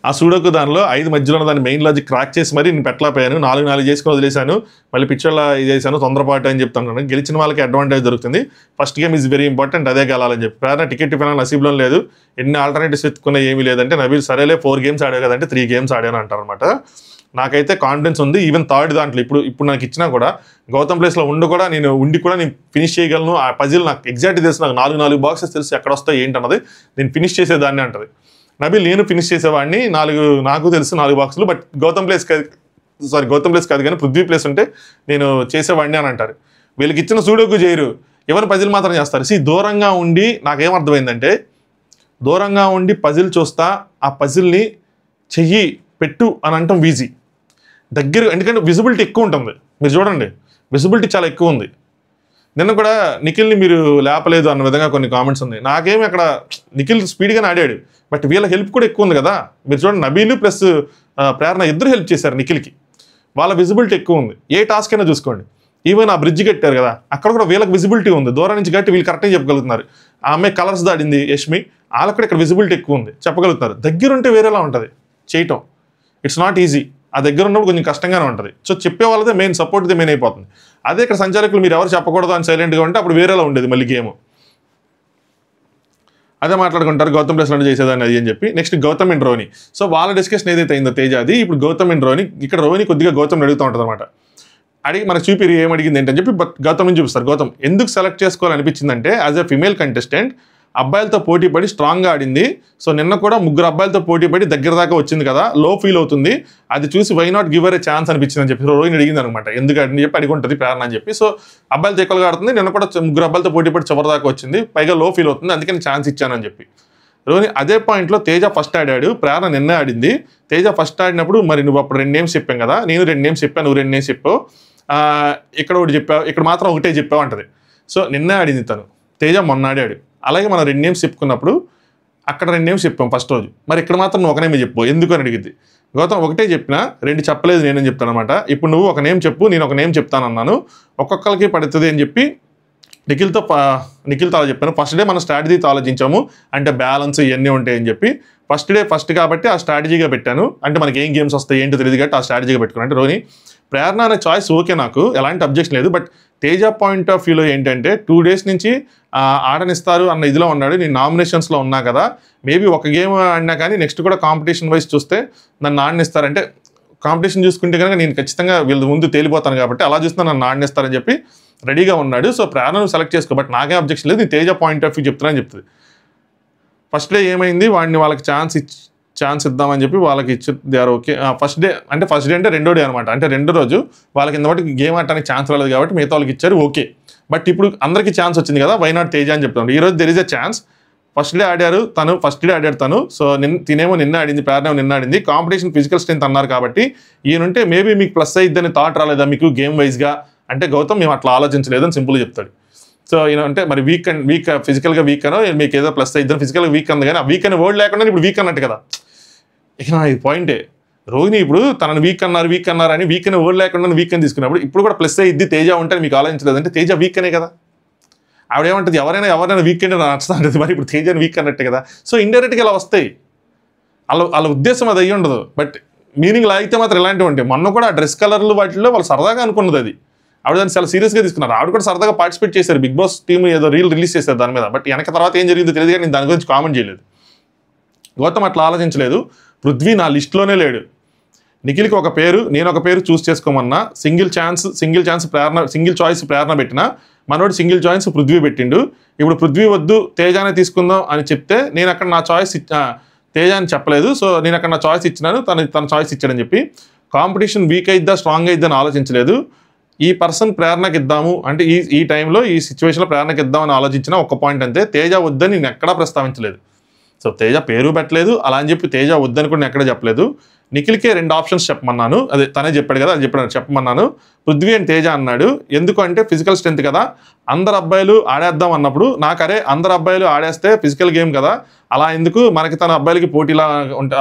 ఆ సూడోకు దానిలో 5 మధ్యలో ఉన్న దాని మెయిన్ లాజిక్ క్రాక్ చేసి మరి నేను పెట్టలేకపోయాను 4 చేసుకొని వదిలేశాను మళ్ళీ పిచ్చోళ్ళ ఇది చేశాను తొందరపాటు అని చెప్తాను గెలిచిన వాళ్ళకి అడ్వాంటేజ్ దొరుకుతుంది first game is very important అదే గెలాలని చెప్పి ప్రేరణ టికెట్ ఫైనల్ నసీబ్లో లేదు ఎన్ని ఆల్టర్నేటివ్స్ ఎత్తుకున్నా ఏమీ లేదంటే నబీల్ సరేలే 4 గేమ్స్ ఆడావు కదంటే 3 గేమ్స్ ఆడాను అంటారనమాట నాకైతే కాన్ఫిడెన్స్ ఉంది ఈవెన్ థర్డ్ దాంట్లో ఇప్పుడు నాకు ఇచ్చినా కూడా గౌతమ్ ప్లేస్లో ఉండి కూడా నేను ఫినిష్ చేయగలను ఆ పజిల్ నాకు ఎగ్జాక్ట్ తెలుసు నాకు 4 బాక్సెస్ తెలుసు ఎక్కడ వస్తాయి ఏంటన్నది నేను ఫినిష్ చేసేదాన్ని అంటది నబీల్ నేను ఫినిష్ చేసేవాడిని నాకు తెలుసు 4 బాక్సులు బట్ గౌతమ్ ప్లేస్ కాదు కానీ పృథ్వీ ప్లేస్ ఉంటే నేను చేసేవాడిని అని అంటారు వీళ్ళకి ఇచ్చిన సూడోకు చేయరు ఎవరు పజిల్ మాత్రం చేస్తారు దూరంగా ఉండి నాకేమర్థమైందంటే దూరంగా ఉండి పజిల్ చూస్తా ఆ పజిల్ని చెయ్యి పెట్టు అని అంటాం ఈజీ దగ్గర ఎందుకంటే విజిబిలిటీ ఎక్కువ ఉంటుంది మీరు చూడండి విజిబిలిటీ చాలా ఎక్కువ ఉంది నిన్న కూడా నిఖిల్ని మీరు లేపలేదు అన్న విధంగా కొన్ని కామెంట్స్ ఉన్నాయి నాకేమి అక్కడ నిఖిల్ స్పీడ్గానే ఆడాడు బట్ వీళ్ళ హెల్ప్ కూడా ఎక్కువ ఉంది కదా మీరు చూడండి నబీలు ప్లస్ ప్రేరణ ఇద్దరు హెల్ప్ చేశారు నిఖిల్కి వాళ్ళ విజిబిలిటీ ఎక్కువ ఉంది ఏ టాస్క్ అయినా చూసుకోండి ఈవెన్ ఆ బ్రిడ్జ్ కట్టారు కదా అక్కడ కూడా వీళ్ళకి విజిబిలిటీ ఉంది దూరం నుంచి కట్టి వీళ్ళు కరెక్ట్గా చెప్పగలుగుతున్నారు ఆ అమ్మాయి కలర్స్ దాడింది యష్మి వాళ్ళకి కూడా ఇక్కడ విజిబిలిటీ ఎక్కువ ఉంది చెప్పగలుగుతున్నారు దగ్గరుంటే వేరేలా ఉంటుంది చేయటం ఇట్స్ నాట్ ఈజీ ఆ దగ్గర ఉన్నప్పుడు కొంచెం కష్టంగానే ఉంటుంది సో చెప్పే వాళ్ళదే మెయిన్ సపోర్ట్దే మెయిన్ అయిపోతుంది అదే ఇక్కడ సంచాలకులు మీరు ఎవరు చెప్పకూడదు అని సైలెంట్గా ఉంటే అప్పుడు వేరేలా ఉండేది మళ్ళీ గేమ్ అదే మాట్లాడుకుంటారు గౌతమ్ ప్లేస్ లాంటి చేసేదాన్ని అది అని చెప్పి నెక్స్ట్ గౌతమ్ అండ్ రోని సో వాళ్ళ డిస్కషన్ ఏదైతే అయిందో తేజ అది ఇప్పుడు గౌతమ్ అండ్ రోని ఇక్కడ రోని కొద్దిగా గౌతమ్ అడుగుతూ ఉంటుంది అనమాట అడిగి మనకు చూపిరి ఏం అడిగింది ఏంటని చెప్పి గౌతమ్ చూపిస్తారు గౌతమ్ ఎందుకు సెలెక్ట్ చేసుకోవాలనిపించిందంటే యాజ్ ఎ ఫిమేల్ కంటెస్టెంట్ అబ్బాయిలతో పోటీ పడి స్ట్రాంగ్గా ఆడింది సో నిన్న కూడా 3 అబ్బాయిలతో పోటీ పడి దగ్గర దాకా వచ్చింది కదా లో ఫీల్ అవుతుంది అది చూసి why not give a chance అనిపించింది అని చెప్పి రోహిణి అడిగింది అనమాట ఎందుకు అని చెప్పి అడిగుంటుంది ప్రేరణ అని చెప్పి సో అబ్బాయిలతో ఎక్కువగా ఆడుతుంది నిన్న కూడా 3 అబ్బాయిలతో పోటీ పడి చివరి దాకా వచ్చింది పైగా లో ఫీల్ అవుతుంది అందుకని ఛాన్స్ ఇచ్చానని చెప్పి రోహిణి అదే పాయింట్లో తేజ ఫస్ట్ ఆడాడు ప్రేరణ నిన్న ఆడింది తేజ ఫస్ట్ ఆడినప్పుడు మరి నువ్వు అప్పుడు 2 నేమ్స్ చెప్పాం కదా నేను 2 నేమ్స్ చెప్పాను నువ్వు 2 నేమ్స్ చెప్పావు ఇక్కడ ఒకటి చెప్పావు ఇక్కడ మాత్రం ఒకటే చెప్పావు అంటది సో నిన్న ఆడింది తను తేజ మొన్న ఆడాడు అలాగే మనం 2 నేమ్స్ చెప్పుకున్నప్పుడు అక్కడ 2 నేమ్స్ చెప్పాం ఫస్ట్ రోజు. మరి ఇక్కడ మాత్రం నువ్వు ఒక నేమ్ చెప్పు ఎందుకు అని అడిగింది. గౌతమ్ ఒకటే చెప్పినా 2 చెప్పలేదు నేనని చెప్తాను అనమాట. ఇప్పుడు నువ్వు ఒక నేమ్ చెప్పు, నేను ఒక నేమ్ చెప్తానన్నాను, ఒక్కొక్కరికి పడుతుంది అని చెప్పి నిఖిల్తో అలా చెప్పాను. ఫస్ట్ డే మనం స్ట్రాటజీతో ఆలోచించాము, అంటే బ్యాలెన్స్ ఇవన్నీ ఉంటాయని చెప్పి ఫస్ట్ కాబట్టి ఆ స్ట్రాటజీగా పెట్టాను. అంటే మనకి ఏం గేమ్స్ వస్తాయి ఏంటో తెలియదు కాబట్టి ఆ స్ట్రాటజీగా పెట్టుకున్నాను. అంటే రోని ప్రేరణ అనే చాయిస్ ఓకే, నాకు ఎలాంటి అబ్జెక్షన్ లేదు. బట్ తేజ పాయింట్ ఆఫ్ వ్యూలో ఏంటంటే 2 days నుంచి ఆడనిస్తారు అన్న ఇదిలో ఉన్నాడు. నేను నామినేషన్స్లో ఉన్నా కదా, మేబీ ఒక గేమ్ ఆడినా కానీ నెక్స్ట్ కూడా కాంపిటీషన్ వైజ్ చూస్తే నన్ను ఆడనిస్తారంటే కాంపిటీషన్ చూసుకుంటే కనుక నేను ఖచ్చితంగా వీళ్ళ ముందు తేలిపోతాను కాబట్టి అలా చూస్తే నన్ను ఆడనిస్తారని చెప్పి రెడీగా ఉన్నాడు. సో ప్రేరణను సెలెక్ట్ చేసుకో, బట్ నాకే అబ్జెక్షన్ లేదు, నేను తేజ పాయింట్ ఆఫ్ వ్యూ చెప్తున్నానని చెప్తుంది. ఫస్ట్ డే ఏమైంది, వాళ్ళకి ఛాన్స్ ఇద్దామని చెప్పి వాళ్ళకి ఇచ్చారు. ఓకే ఫస్ట్ డే అంటే 2వ డే అనమాట. అంటే 2వ రోజు వాళ్ళకి ఇంతవరకు గేమ్ ఆడటానికి ఛాన్స్ రాలేదు కాబట్టి మిగతా వాళ్ళకి ఇచ్చారు. ఓకే, బట్ ఇప్పుడు అందరికీ ఛాన్స్ వచ్చింది కదా, వై నాట్ తేజ అని చెప్తాను. ఈరోజు there is a chance. First day ఆడాడు తను. సో తినేమో నిన్న ఆడింది, ప్రేరణ నిన్న ఆడింది. కాంపిటీషన్ ఫిజికల్ స్ట్రెంత్ అన్నారు కాబట్టి ఈయనుంటే మేబీ మీకు ప్లస్ అయిద్దని థాట్ రాలేదా మీకు గేమ్ వైజ్గా అంటే గౌతమ్ మేము అట్లా ఆలోచించలేదని సింపుల్గా చెప్తాడు. సో అంటే మరి వీక్ ఫిజికల్గా వీక్ అనో మీకు ఏదో ప్లస్ అయిద్దని ఫిజికల్గా వీక్ అంది కానీ ఆ వీక్ అనే వర్డ్ లేకుండా ఇప్పుడు వీక్ అన్నట్టు కదా. ఇక నా ఇది పాయింటే, రోహిణి ఇప్పుడు తనని వీక్ అన్నారు అని వీక్ అనే వర్డ్ లేకుండా వీక్ అని తీసుకున్నప్పుడు ఇప్పుడు కూడా ప్లస్ అయ్యిద్ది తేజ ఉంటే మీకు ఆలోచించలేదు అంటే తేజ వీక్ అనే కదా. ఆవిడేమంటుంది ఎవరైనా వీక్ అంటే నచ్చుతుంది, మరి ఇప్పుడు తేజని వీక్ అన్నట్టే కదా. సో ఇండైరెక్ట్గా ఇలా వస్తాయి, వాళ్ళ ఉద్దేశం అది అయ్యి ఉండదు, బట్ మీనింగ్ లాగితే మాత్రం ఇలాంటివి ఉంటాయి. మొన్న కూడా ఆ డ్రెస్ కలర్లు వాటిలో వాళ్ళు సరదాగా అనుకున్నది, అది ఆవిడ దాన్ని చాలా సీరియస్గా తీసుకున్నారు. ఆవిడ కూడా సరదాగా పార్టిసిపేట్ చేశారు, బిగ్ బాస్ టీమ్ ఏదో రిలీజ్ చేశారు దాని మీద. బట్ వెనక తర్వాత ఏం జరిగిందో తెలియదు కానీ నేను దాని గురించి కామెంట్ చేయలేదు. గౌతమ్ అట్లా ఆలోచించలేదు. పృథ్వీ నా లిస్టులోనే లేడు. నిఖిల్కి ఒక పేరు, నేను ఒక పేరు చూస్ చేసుకోమన్నా, సింగిల్ చాయిస్ ప్రేరణ పెట్టినా, మనోడు సింగిల్ చాయిస్ పృథ్వీ పెట్టిండు. ఇప్పుడు పృథ్వీ వద్దు తేజానే తీసుకుందాం అని చెప్తే నేను అక్కడ నా చాయిస్ తేజ అని చెప్పలేదు. సో నేను అక్కడ నా చాయిస్ ఇచ్చినాను, తన చాయిస్ ఇచ్చాడని చెప్పి కాంపిటీషన్ వీక్ అయిద్దా స్ట్రాంగ్ అయిద్దా అని ఆలోచించలేదు. ఈ పర్సన్ ప్రేరణకి ఇద్దాము అంటే ఈ టైంలో ఈ సిచ్యువేషన్లో ప్రేరణకి ఇద్దామని ఆలోచించిన ఒక్క పాయింట్ అంతే, తేజ వద్దని నేను ఎక్కడా ప్రస్తావించలేదు. సో తేజ పేరు పెట్టలేదు, అలా అని చెప్పి తేజ వద్దని కూడా నేను ఎక్కడ చెప్పలేదు. నిఖిల్కే 2 ఆప్షన్స్ చెప్పమన్నాను, అదే తనే చెప్పాడు కదా, అది చెప్పమన్నాను. పృథ్వీ అండ్ తేజ అన్నాడు. ఎందుకు అంటే ఫిజికల్ స్ట్రెంత్ కదా, అందరు అబ్బాయిలు ఆడేద్దాం అన్నప్పుడు నాకు అరే అందరు అబ్బాయిలు ఆడేస్తే ఫిజికల్ గేమ్ కదా, అలా ఎందుకు మనకి తన అబ్బాయిలకి పోటీలా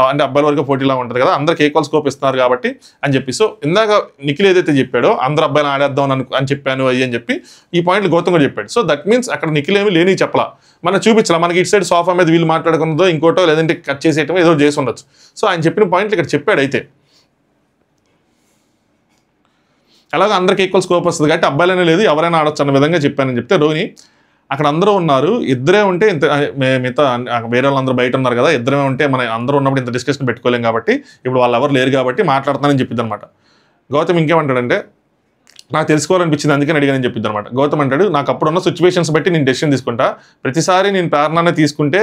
అంటే అబ్బాయిల వరకు పోటీలా ఉంటుంది కదా, అందరికి ఈక్వల్ స్కోప్ ఇస్తున్నారు కాబట్టి అని చెప్పి. సో ఇందాక నిఖిల్ ఏదైతే చెప్పాడో అందరు అబ్బాయిలు ఆడేద్దాం అని చెప్పాను అది అని చెప్పి ఈ పాయింట్లు గౌతమ్ కూడా చెప్పాడు. సో దట్ మీన్స్ అక్కడ నిఖిల్ ఏమి లేని చెప్పలా, మనం చూపించాల మనకి ఇటు సైడ్ సోఫా మీద వీళ్ళు మాట్లాడుకున్నదో ఇంకోటో లేదంటే కట్ చేసేయటం ఏదో చేసి ఉండొచ్చు. సో ఆయన చెప్పిన పాయింట్లు ఇక్కడ చెప్పాడు. అయితే అలాగే అందరికి ఈక్వల్ స్కోప్ వస్తుంది కాబట్టి అబ్బాయిలనే లేదు ఎవరైనా ఆడొచ్చు అన్న విధంగా చెప్పానని చెప్తే రోహిణి అక్కడ అందరూ ఉన్నారు, ఇద్దరే ఉంటే ఇంత మిగతా వేరే వాళ్ళందరూ బయట ఉన్నారు కదా, ఇద్దరే ఉంటే మన అందరూ ఉన్నప్పుడు ఇంత డిస్కషన్ పెట్టుకోలేం కాబట్టి ఇప్పుడు వాళ్ళు ఎవరు లేరు కాబట్టి మాట్లాడుతానని చెప్పింది అనమాట. గౌతమ్ ఇంకేమంటాడంటే నాకు తెలుసుకోవాలనిపించింది అందుకని అడిగానని చెప్పింది అనమాట. గౌతమ్ అంటాడు నాకు అప్పుడున్న సిచ్యువేషన్స్ బట్టి నేను డెసిషన్ తీసుకుంటా, ప్రతిసారి నేను ప్రేరణనే తీసుకుంటే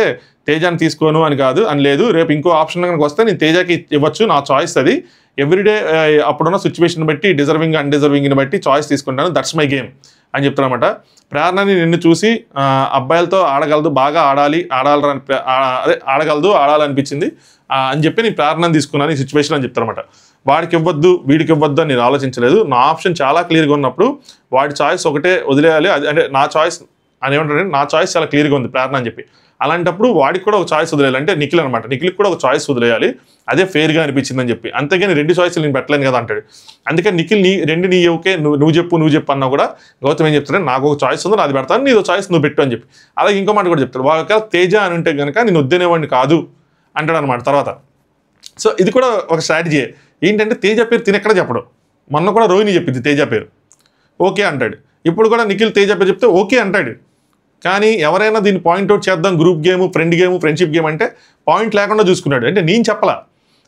తేజాన్ని తీసుకోను అని కాదు అని లేదు, రేపు ఇంకో ఆప్షన్ కనుక వస్తే నేను తేజాకి ఇవ్వచ్చు, నా చాయిస్ అది, ఎవ్రీడే అప్పుడున్న సిచ్యువేషన్ బట్టి డిజర్వింగ్ అన్డిజర్వింగ్ని బట్టి చాయిస్ తీసుకుంటాను, దట్స్ మై గేమ్ అని చెప్తానమాట. ప్రేరణని నిన్ను చూసి అబ్బాయిలతో ఆడగలదు, బాగా ఆడాలనిపించింది అని చెప్పి నేను ప్రేరణను తీసుకున్నాను ఈ సిచ్యువేషన్ అని చెప్తారనమాట. వాడికి ఇవ్వద్దు వీడికి ఇవ్వద్దు అని నేను ఆలోచించలేదు, నా ఆప్షన్ చాలా క్లియర్గా ఉన్నప్పుడు వాడి చాయిస్ ఒకటే వదిలేయాలి, అది అంటే నా చాయిస్ అని ఏమంటారంటే నా చాయిస్ చాలా క్లియర్గా ఉంది ప్రేరణ అని చెప్పి, అలాంటప్పుడు వాడికి కూడా ఒక చాయిస్ వదిలేయాలి అంటే నిఖిల్ అనమాట, నిఖిల్కి కూడా ఒక చాయిస్ వదిలేయాలి, అదే ఫెయిర్గా అనిపించిందని చెప్పి. అంతేగాని 2 చాయిస్లు నేను పెట్టలేను కదా అంటాడు. అందుకని నిఖిల్ నీ ఓకే నువ్వు చెప్పు అన్నా కూడా గౌతమ్ ఏం చెప్తాడు నాకు ఒక చాయిస్ ఉంది అది పెడతాను, నీదో చాయిస్ నువ్వు పెట్టు అని చెప్పి. అలాగే ఇంకో మాట కూడా చెప్తాడు, వాళ్ళ తేజ అని ఉంటే కనుక నేను వద్దనేవాడిని కాదు అంటాడు అనమాట తర్వాత. సో ఇది కూడా ఒక స్ట్రాటజీ ఏంటంటే తేజ పేరు తినెక్కడ చెప్పడం, మొన్న కూడా రోహిణి చెప్పింది తేజ పేరు ఓకే అంటాడు, ఇప్పుడు కూడా నిఖిల్ తేజ పేరు చెప్తే ఓకే అంటాడు. కానీ ఎవరైనా దీన్ని పాయింట్అవుట్ చేద్దాం గ్రూప్ గేమ్ ఫ్రెండ్షిప్ గేమ్ అంటే పాయింట్ లేకుండా చూసుకున్నాడు. అంటే నేను చెప్పలా,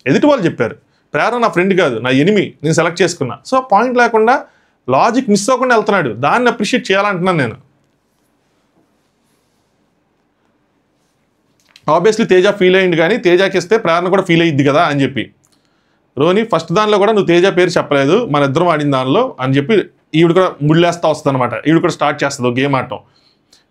ఎదుటి వాళ్ళు చెప్పారు, ప్రేరణ నా ఫ్రెండ్ కాదు నా ఎనిమి, నేను సెలెక్ట్ చేసుకున్నా. సో పాయింట్ లేకుండా లాజిక్ మిస్ అవ్వకుండా వెళ్తున్నాడు, దాన్ని అప్రిషియేట్ చేయాలంటున్నాను నేను. ఆబ్వియస్లీ తేజ ఫీల్ అయ్యింది కానీ తేజకి ఇస్తే ప్రేరణ కూడా ఫీల్ అయ్యిద్ది కదా అని చెప్పి. రోని ఫస్ట్ దానిలో కూడా నువ్వు తేజ పేరు చెప్పలేదు మన ఇద్దరం ఆడిన దానిలో అని చెప్పి ఈవిడ కూడా ముళ్ళేస్తా వస్తుంది అనమాట, ఈవిడ కూడా స్టార్ట్ చేస్తుంది గేమ్ ఆడటం.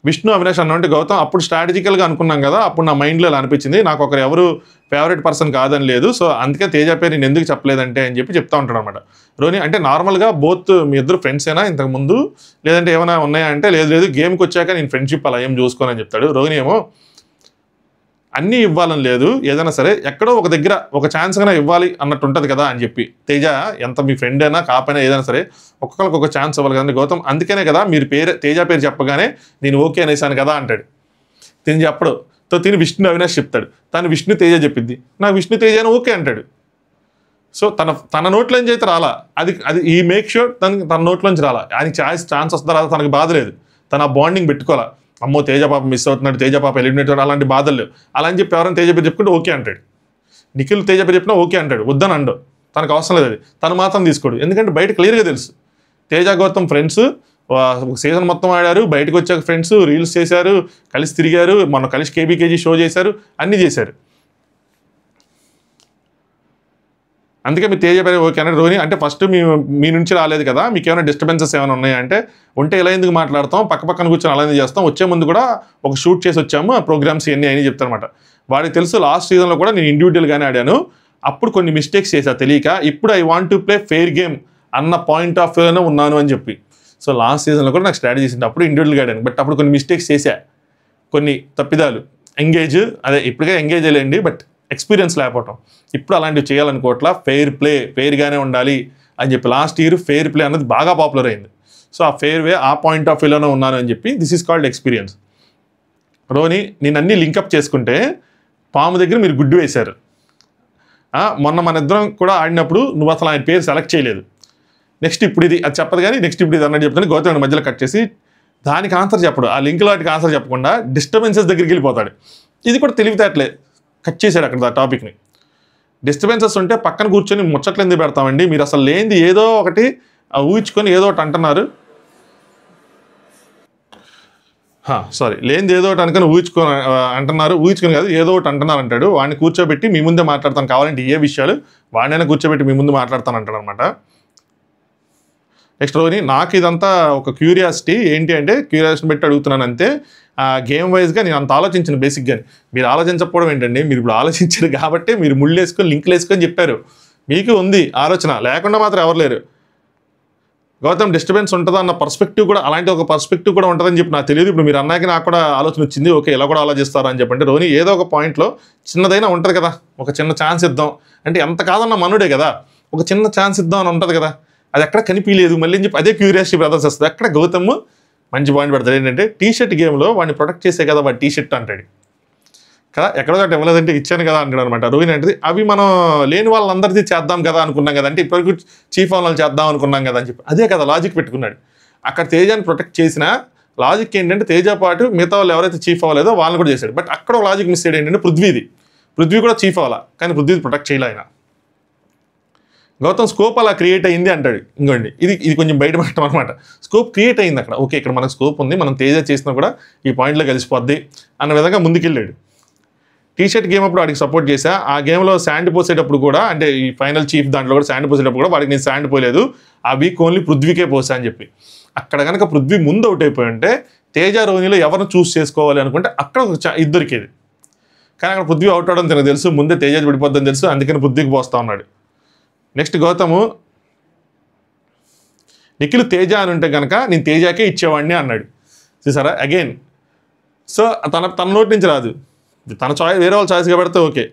విష్ణు అవినాష్ అన్నంటే గౌతమ్ అప్పుడు స్ట్రాటజికల్గా అనుకున్నాం కదా, అప్పుడు నా మైండ్లో ఇలా అనిపించింది, నాకు ఒకరు ఎవరు ఫేవరెట్ పర్సన్ కాదని లేదు, సో అందుకే తేజ పేరు నేను ఎందుకు చెప్పలేదంటే అని చెప్పి చెప్తా ఉంటాడు అనమాట. రోని అంటే నార్మల్గా బోత్ మీ ఇద్దరు ఫ్రెండ్స్ అయినా ఇంతకుముందు లేదంటే ఏమైనా ఉన్నాయా అంటే లేదు గేమ్కి వచ్చాక నేను ఫ్రెండ్షిప్ అలా ఏం చూసుకోనని చెప్తాడు. రోహిణి ఏమో అన్నీ ఇవ్వాలని లేదు, ఏదైనా సరే ఎక్కడో ఒక దగ్గర ఒక ఛాన్స్ అయినా ఇవ్వాలి అన్నట్టు ఉంటుంది కదా అని చెప్పి. తేజ ఎంత మీ ఫ్రెండ్ అయినా కాపైనా ఏదైనా సరే ఒక్కొక్కరికి ఒక ఛాన్స్ ఇవ్వాలి కదండి గౌతమ్. అందుకనే కదా మీరు తేజ పేరు చెప్పగానే నేను ఓకే అనేసాను కదా అంటాడు. తిని చెప్పడు. తిని విష్ణు అవినాష్ చెప్తాడు, తను విష్ణు తేజ చెప్పింది, నాకు విష్ణు తేజ అని ఓకే అంటాడు. సో తన నోట్లోంచి అయితే రాలా, అది ఈ మేక్ షూర్ తన నోట్లోంచి రాలా. ఆయనకి ఛాన్స్ వస్తుందా రాదా తనకు బాధ లేదు, తన బాండింగ్ పెట్టుకోవాలా. అమ్మో తేజ పాప మిస్ అవుతున్నాడు, తేజ పాప ఎలిమినేట్ అలాంటి బాధలు లేవు. అలా అని చెప్పి ఎవరైనా తేజ పేరు చెప్పుకుంటే ఓకే అంటాడు. నిఖిల్ తేజ పేరు చెప్పినా ఓకే అంటాడు, వద్దని అండు. తనకు అవసరం లేదు, అది తను మాత్రం తీసుకోడు. ఎందుకంటే బయట క్లియర్గా తెలుసు తేజ గౌతమ్ ఫ్రెండ్స్, సీజన్ మొత్తం ఆడారు, బయటకు వచ్చాక ఫ్రెండ్స్, రీల్స్ చేశారు, కలిసి తిరిగారు, మొన్న కలిసి కేబీకేజీ షో చేశారు, అన్నీ చేశారు. అందుకే మీ తేజ పేరు ఓకే అన్నాడు. రోహిణి అంటే ఫస్ట్ మీ నుంచి రాలేదు కదా, మీకు ఏమైనా డిస్టర్బెన్సెస్ ఏమైనా ఉన్నాయా అంటే, ఉంటే ఎలా ఎందుకు మాట్లాడతాం, పక్కన కూర్చొని అలా ఎందుకు చేస్తాం, వచ్చే ముందు కూడా ఒక షూట్ చేసి వచ్చాము, ఆ ప్రోగ్రామ్స్ ఇవన్నీ అని చెప్తారనమాట. వాడికి తెలుసు లాస్ట్ సీజన్లో కూడా నేను ఇండివిజువల్గానే ఆడాను, అప్పుడు కొన్ని మిస్టేక్స్ చేశా తెలియక, ఇప్పుడు I want to play fair game అన్న పాయింట్ ఆఫ్ వ్యూలోనే ఉన్నాను అని చెప్పి. సో లాస్ట్ సీజన్లో కూడా నాకు స్ట్రాటజీ చేసింది, అప్పుడు ఇండివిజువల్గా ఆడాను, బట్ అప్పుడు కొన్ని మిస్టేక్స్ చేశా, కొన్ని తప్పిదాలు, ఎంగేజ్ అదే ఇప్పటికే ఎంగేజ్ అయ్యండి, బట్ ఎక్స్పీరియన్స్ లేకపోవటం. ఇప్పుడు అలాంటివి చేయాలనుకోవట్లా, ఫెయిర్గానే ఉండాలి అని చెప్పి లాస్ట్ ఇయర్ ఫెయిర్ ప్లే అన్నది బాగా పాపులర్ అయింది. సో ఆ ఫెయిర్ వే ఆ పాయింట్ ఆఫ్ వ్యూలోనే ఉన్నాను అని చెప్పి దిస్ ఈజ్ కాల్డ్ ఎక్స్పీరియన్స్. రోని నేను అన్నీ లింకప్ చేసుకుంటే పాము దగ్గర మీరు గుడ్డు వేశారు. మొన్న మన ఇద్దరం కూడా ఆడినప్పుడు నువ్వు అసలు ఆయన పేరు సెలెక్ట్ చేయలేదు. నెక్స్ట్ ఇప్పుడు ఇది అది చెప్పదు కానీ నెక్స్ట్ ఇప్పుడు ఇది అన్నట్టు చెప్తాను. గౌతమ్ మధ్యలో కట్ చేసి దానికి ఆన్సర్ చెప్పడు, ఆ లింక్ వాటికి ఆన్సర్ చెప్పకుండా డిస్టర్బెన్సెస్ దగ్గరికి వెళ్ళిపోతాడు. ఇది కూడా తెలివితేటలే, కట్ చేశాడు అక్కడ ఆ టాపిక్ని. డిస్టర్బెన్సెస్ ఉంటే పక్కన కూర్చొని ముచ్చట్లు ఎందుకు పెడతామండి, మీరు అసలు లేనిది ఏదో ఒకటి ఊహించుకొని ఏదో ఒకటి అంటున్నారు, లేనిది ఏదో ఒకటి అనుకుని ఊహించుకొని కాదు ఏదో ఒకటి అంటున్నారు అంటాడు. వాడిని కూర్చోబెట్టి మీ ముందే మాట్లాడతాను, కావాలంటే ఏ విషయాలు వాడినైనా కూర్చోబెట్టి మీ ముందు మాట్లాడతాను అంటాడు అనమాట. నెక్స్ట్ రోజు నాకు ఇదంతా ఒక క్యూరియాసిటీ, ఏంటి అంటే క్యూరియాసిటీ పెట్టి అడుగుతున్నాను అంతే. గేమ్ వైజ్గా నేను అంత ఆలోచించిన బేసిక్గా, మీరు ఆలోచించకపోవడం ఏంటండి, మీరు ఇప్పుడు ఆలోచించారు కాబట్టి మీరు ముళ్ళు వేసుకొని లింకులు వేసుకొని చెప్పారు, మీకు ఉంది ఆలోచన, లేకుండా మాత్రం ఎవరు లేరు. గౌతమ్ డిస్టర్బెన్స్ ఉంటుందా అన్న పర్స్పెక్టివ్ కూడా, అలాంటి ఒక పర్స్పెక్టివ్ కూడా ఉంటుందని చెప్పి నాకు తెలియదు. ఇప్పుడు మీరు అన్నాక నాకు కూడా ఆలోచన వచ్చింది, ఓకే ఇలా కూడా ఆలోచిస్తారా అని చెప్పంటే, రోని ఏదో ఒక పాయింట్లో చిన్నదైనా ఉంటుంది కదా, ఒక చిన్న ఛాన్స్ ఇద్దాం అంటే, ఎంత కాదన్న మనుడే కదా, ఒక చిన్న ఛాన్స్ ఇద్దాం అని ఉంటుంది కదా, అది ఎక్కడ కనిపించలేదు మళ్ళీ అని చెప్పి అదే క్యూరియాసిటీ బ్రదర్స్ వస్తుంది. అక్కడ గౌతమ్ మంచి పాయింట్ పెడతాడు, ఏంటంటే టీషర్ట్ గేమ్లో వాడిని ప్రొటెక్ట్ చేసే కదా వాడి టీషర్ట్ అంటాడు కదా, ఎక్కడో ఒకటి ఇవ్వలేదంటే ఇచ్చాను కదా అంటాడు అనమాట. రోహిణి అంటే అవి మనం లేని వాళ్ళందరిది చేద్దాం కదా అనుకున్నాం కదా, అంటే ఇప్పటికి చీఫ్ వాళ్ళు చేద్దాం అనుకున్నాం కదా అని చెప్పి అదే కదా లాజిక్ పెట్టుకున్నాడు. అక్కడ తేజాన్ని ప్రొటెక్ట్ చేసిన లాజిక్ ఏంటంటే తేజ పాటు మిగతా వాళ్ళు ఎవరైతే చీఫ్ అవ్వలేదో వాళ్ళని కూడా చేశాడు. బట్ అక్కడ లాజిక్ మిస్ అయ్యాడు ఏంటంటే పృథ్వీ కూడా చీఫ్ అవ్వాలా, కానీ పృథ్వీ ప్రొటెక్ట్ చేయలే ఆయన. గౌతమ్ స్కోప్ అలా క్రియేట్ అయింది అంటాడు. ఇంకోండి ఇది కొంచెం బయట పెట్టడం అనమాట. స్కోప్ క్రియేట్ అయింది అక్కడ, ఓకే ఇక్కడ మనకు స్కోప్ ఉంది, మనం తేజ చేసినా కూడా ఈ పాయింట్లో కలిసిపోద్ది అన్న విధంగా ముందుకెళ్ళాడు. టీషర్ట్ గేమ్ అప్పుడు వాడికి సపోర్ట్ చేశా, ఆ గేమ్లో శాండ్ పోసేటప్పుడు కూడా, అంటే ఈ ఫైనల్ చీఫ్ దాంట్లో కూడా శాండ్ పోసేటప్పుడు కూడా వాడికి నేను శాండ్ పోలేదు, ఆ వీక్ ఓన్లీ పృథ్వీకే పోసా అని చెప్పి. అక్కడ కనుక పృథ్వీ ముందు అవుట్ అయిపోయి ఉంటే తేజ రోహిణిలో ఎవరిని చూస్ చేసుకోవాలి అనుకుంటే అక్కడ ఇద్దరికేది, కానీ అక్కడ పృథ్వీ అవుట్ అవడం తనకు తెలుసు, ముందే తేజ పడిపోద్దని తెలుసు, అందుకని పృథ్వీకి పోస్తా ఉన్నాడు. నెక్స్ట్ గౌతము నిఖిల్ తేజ అని ఉంటే కనుక నేను తేజాకే ఇచ్చేవాడిని అన్నాడు. చూసారా అగైన్. సో తన నోటి నుంచి రాదు, తన చాయిస్ వేరే వాళ్ళ చాయిస్గా పెడితే ఓకే.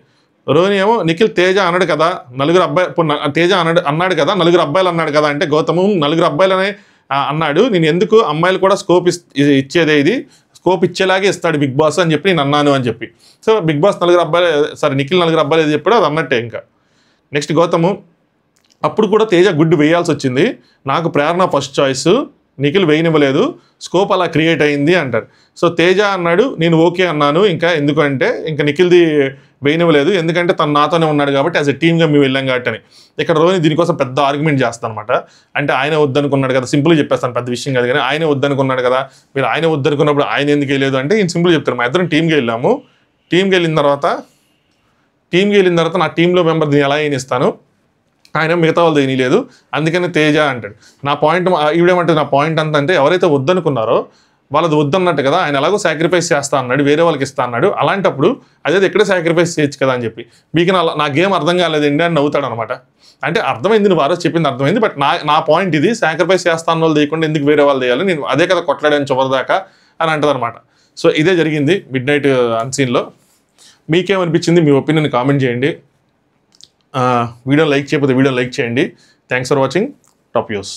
రోహిణి ఏమో నిఖిల్ తేజ అన్నాడు కదా, నలుగురు అబ్బాయి తేజ అన్నాడు కదా, నలుగురు అబ్బాయిలు అన్నాడు కదా అంటే గౌతము నలుగురు అబ్బాయిలనే అన్నాడు, నేను ఎందుకు అమ్మాయిలు కూడా స్కోప్ ఇచ్చేదే, ఇది స్కోప్ ఇచ్చేలాగే ఇస్తాడు బిగ్ బాస్ అని చెప్పి నేను అన్నాను అని చెప్పి. సో బిగ్ బాస్ నలుగురు అబ్బాయిలు నిఖిల్ నలుగురు అబ్బాయిలు ఏది చెప్పాడో అది అన్నట్టే. ఇంకా నెక్స్ట్ గౌతము అప్పుడు కూడా తేజ గుడ్డు వేయాల్సి వచ్చింది, నాకు ప్రేరణ ఫస్ట్ చాయిస్, నిఖిల్ వేయనివ్వలేదు, స్కోప్ అలా క్రియేట్ అయింది అంటారు. సో తేజ అన్నాడు, నేను ఓకే అన్నాను, ఇంకా ఎందుకంటే ఇంకా నిఖిల్ది వేయనివ్వలేదు, ఎందుకంటే తను నాతోనే ఉన్నాడు కాబట్టి యాజ్ ఎ టీమ్గా మేము వెళ్ళాం కాబట్టి అని. ఇక్కడ రోహిణి దీనికోసం పెద్ద ఆర్గ్యుమెంట్ చేస్తాను అనమాట. అంటే ఆయన వద్దనుకున్నాడు కదా, సింపుల్గా చెప్పేస్తాను, పెద్ద విషయం కాదు కానీ ఆయన వద్దనుకున్నాడు కదా, మీరు ఆయన వద్దనుకున్నప్పుడు ఆయన ఎందుకు వెళ్ళలేదు అంటే ఈయన సింపుల్గా చెప్తారు, మా ఇద్దరం టీమ్కి వెళ్ళాము, టీమ్కి వెళ్ళిన తర్వాత నా టీంలో మెంబర్ దీన్ని ఎలా అయిన ఇస్తాను, ఆయన మిగతా వాళ్ళు దేని లేదు, అందుకని తేజ అంటాడు. నా పాయింట్ ఈవిడేమంటే నా పాయింట్ అంతా అంటే ఎవరైతే వద్దనుకున్నారో వాళ్ళది వద్దన్నట్టు కదా, ఆయన ఎలాగో సాక్రిఫైస్ చేస్తా అన్నాడు, వేరే వాళ్ళకి ఇస్తా అన్నాడు, అలాంటప్పుడు అదే ఎక్కడే సాక్రిఫైస్ చేయొచ్చు కదా అని చెప్పి మీకు నా గేమ్ అర్థం కాలేదండి అని నవ్వుతాడు అనమాట. అంటే అర్థమైంది, నువ్వు వారో చెప్పింది అర్థమైంది, బట్ నా పాయింట్ ఇది, సాక్రిఫైస్ చేస్తా అన్న వాళ్ళు తీయకుండా ఎందుకు వేరే వాళ్ళు చేయాలి, నేను అదే కదా కొట్లాడాను చివరిదాకా అని అంటది అనమాట. సో ఇదే జరిగింది మిడ్ నైట్ అన్సీన్లో. మీకేమనిపించింది? మీ ఒపీనియన్ కామెంట్ చేయండి. వీడియో లైక్ చేయకపోతే వీడియో లైక్ చేయండి. Thanks for watching top news.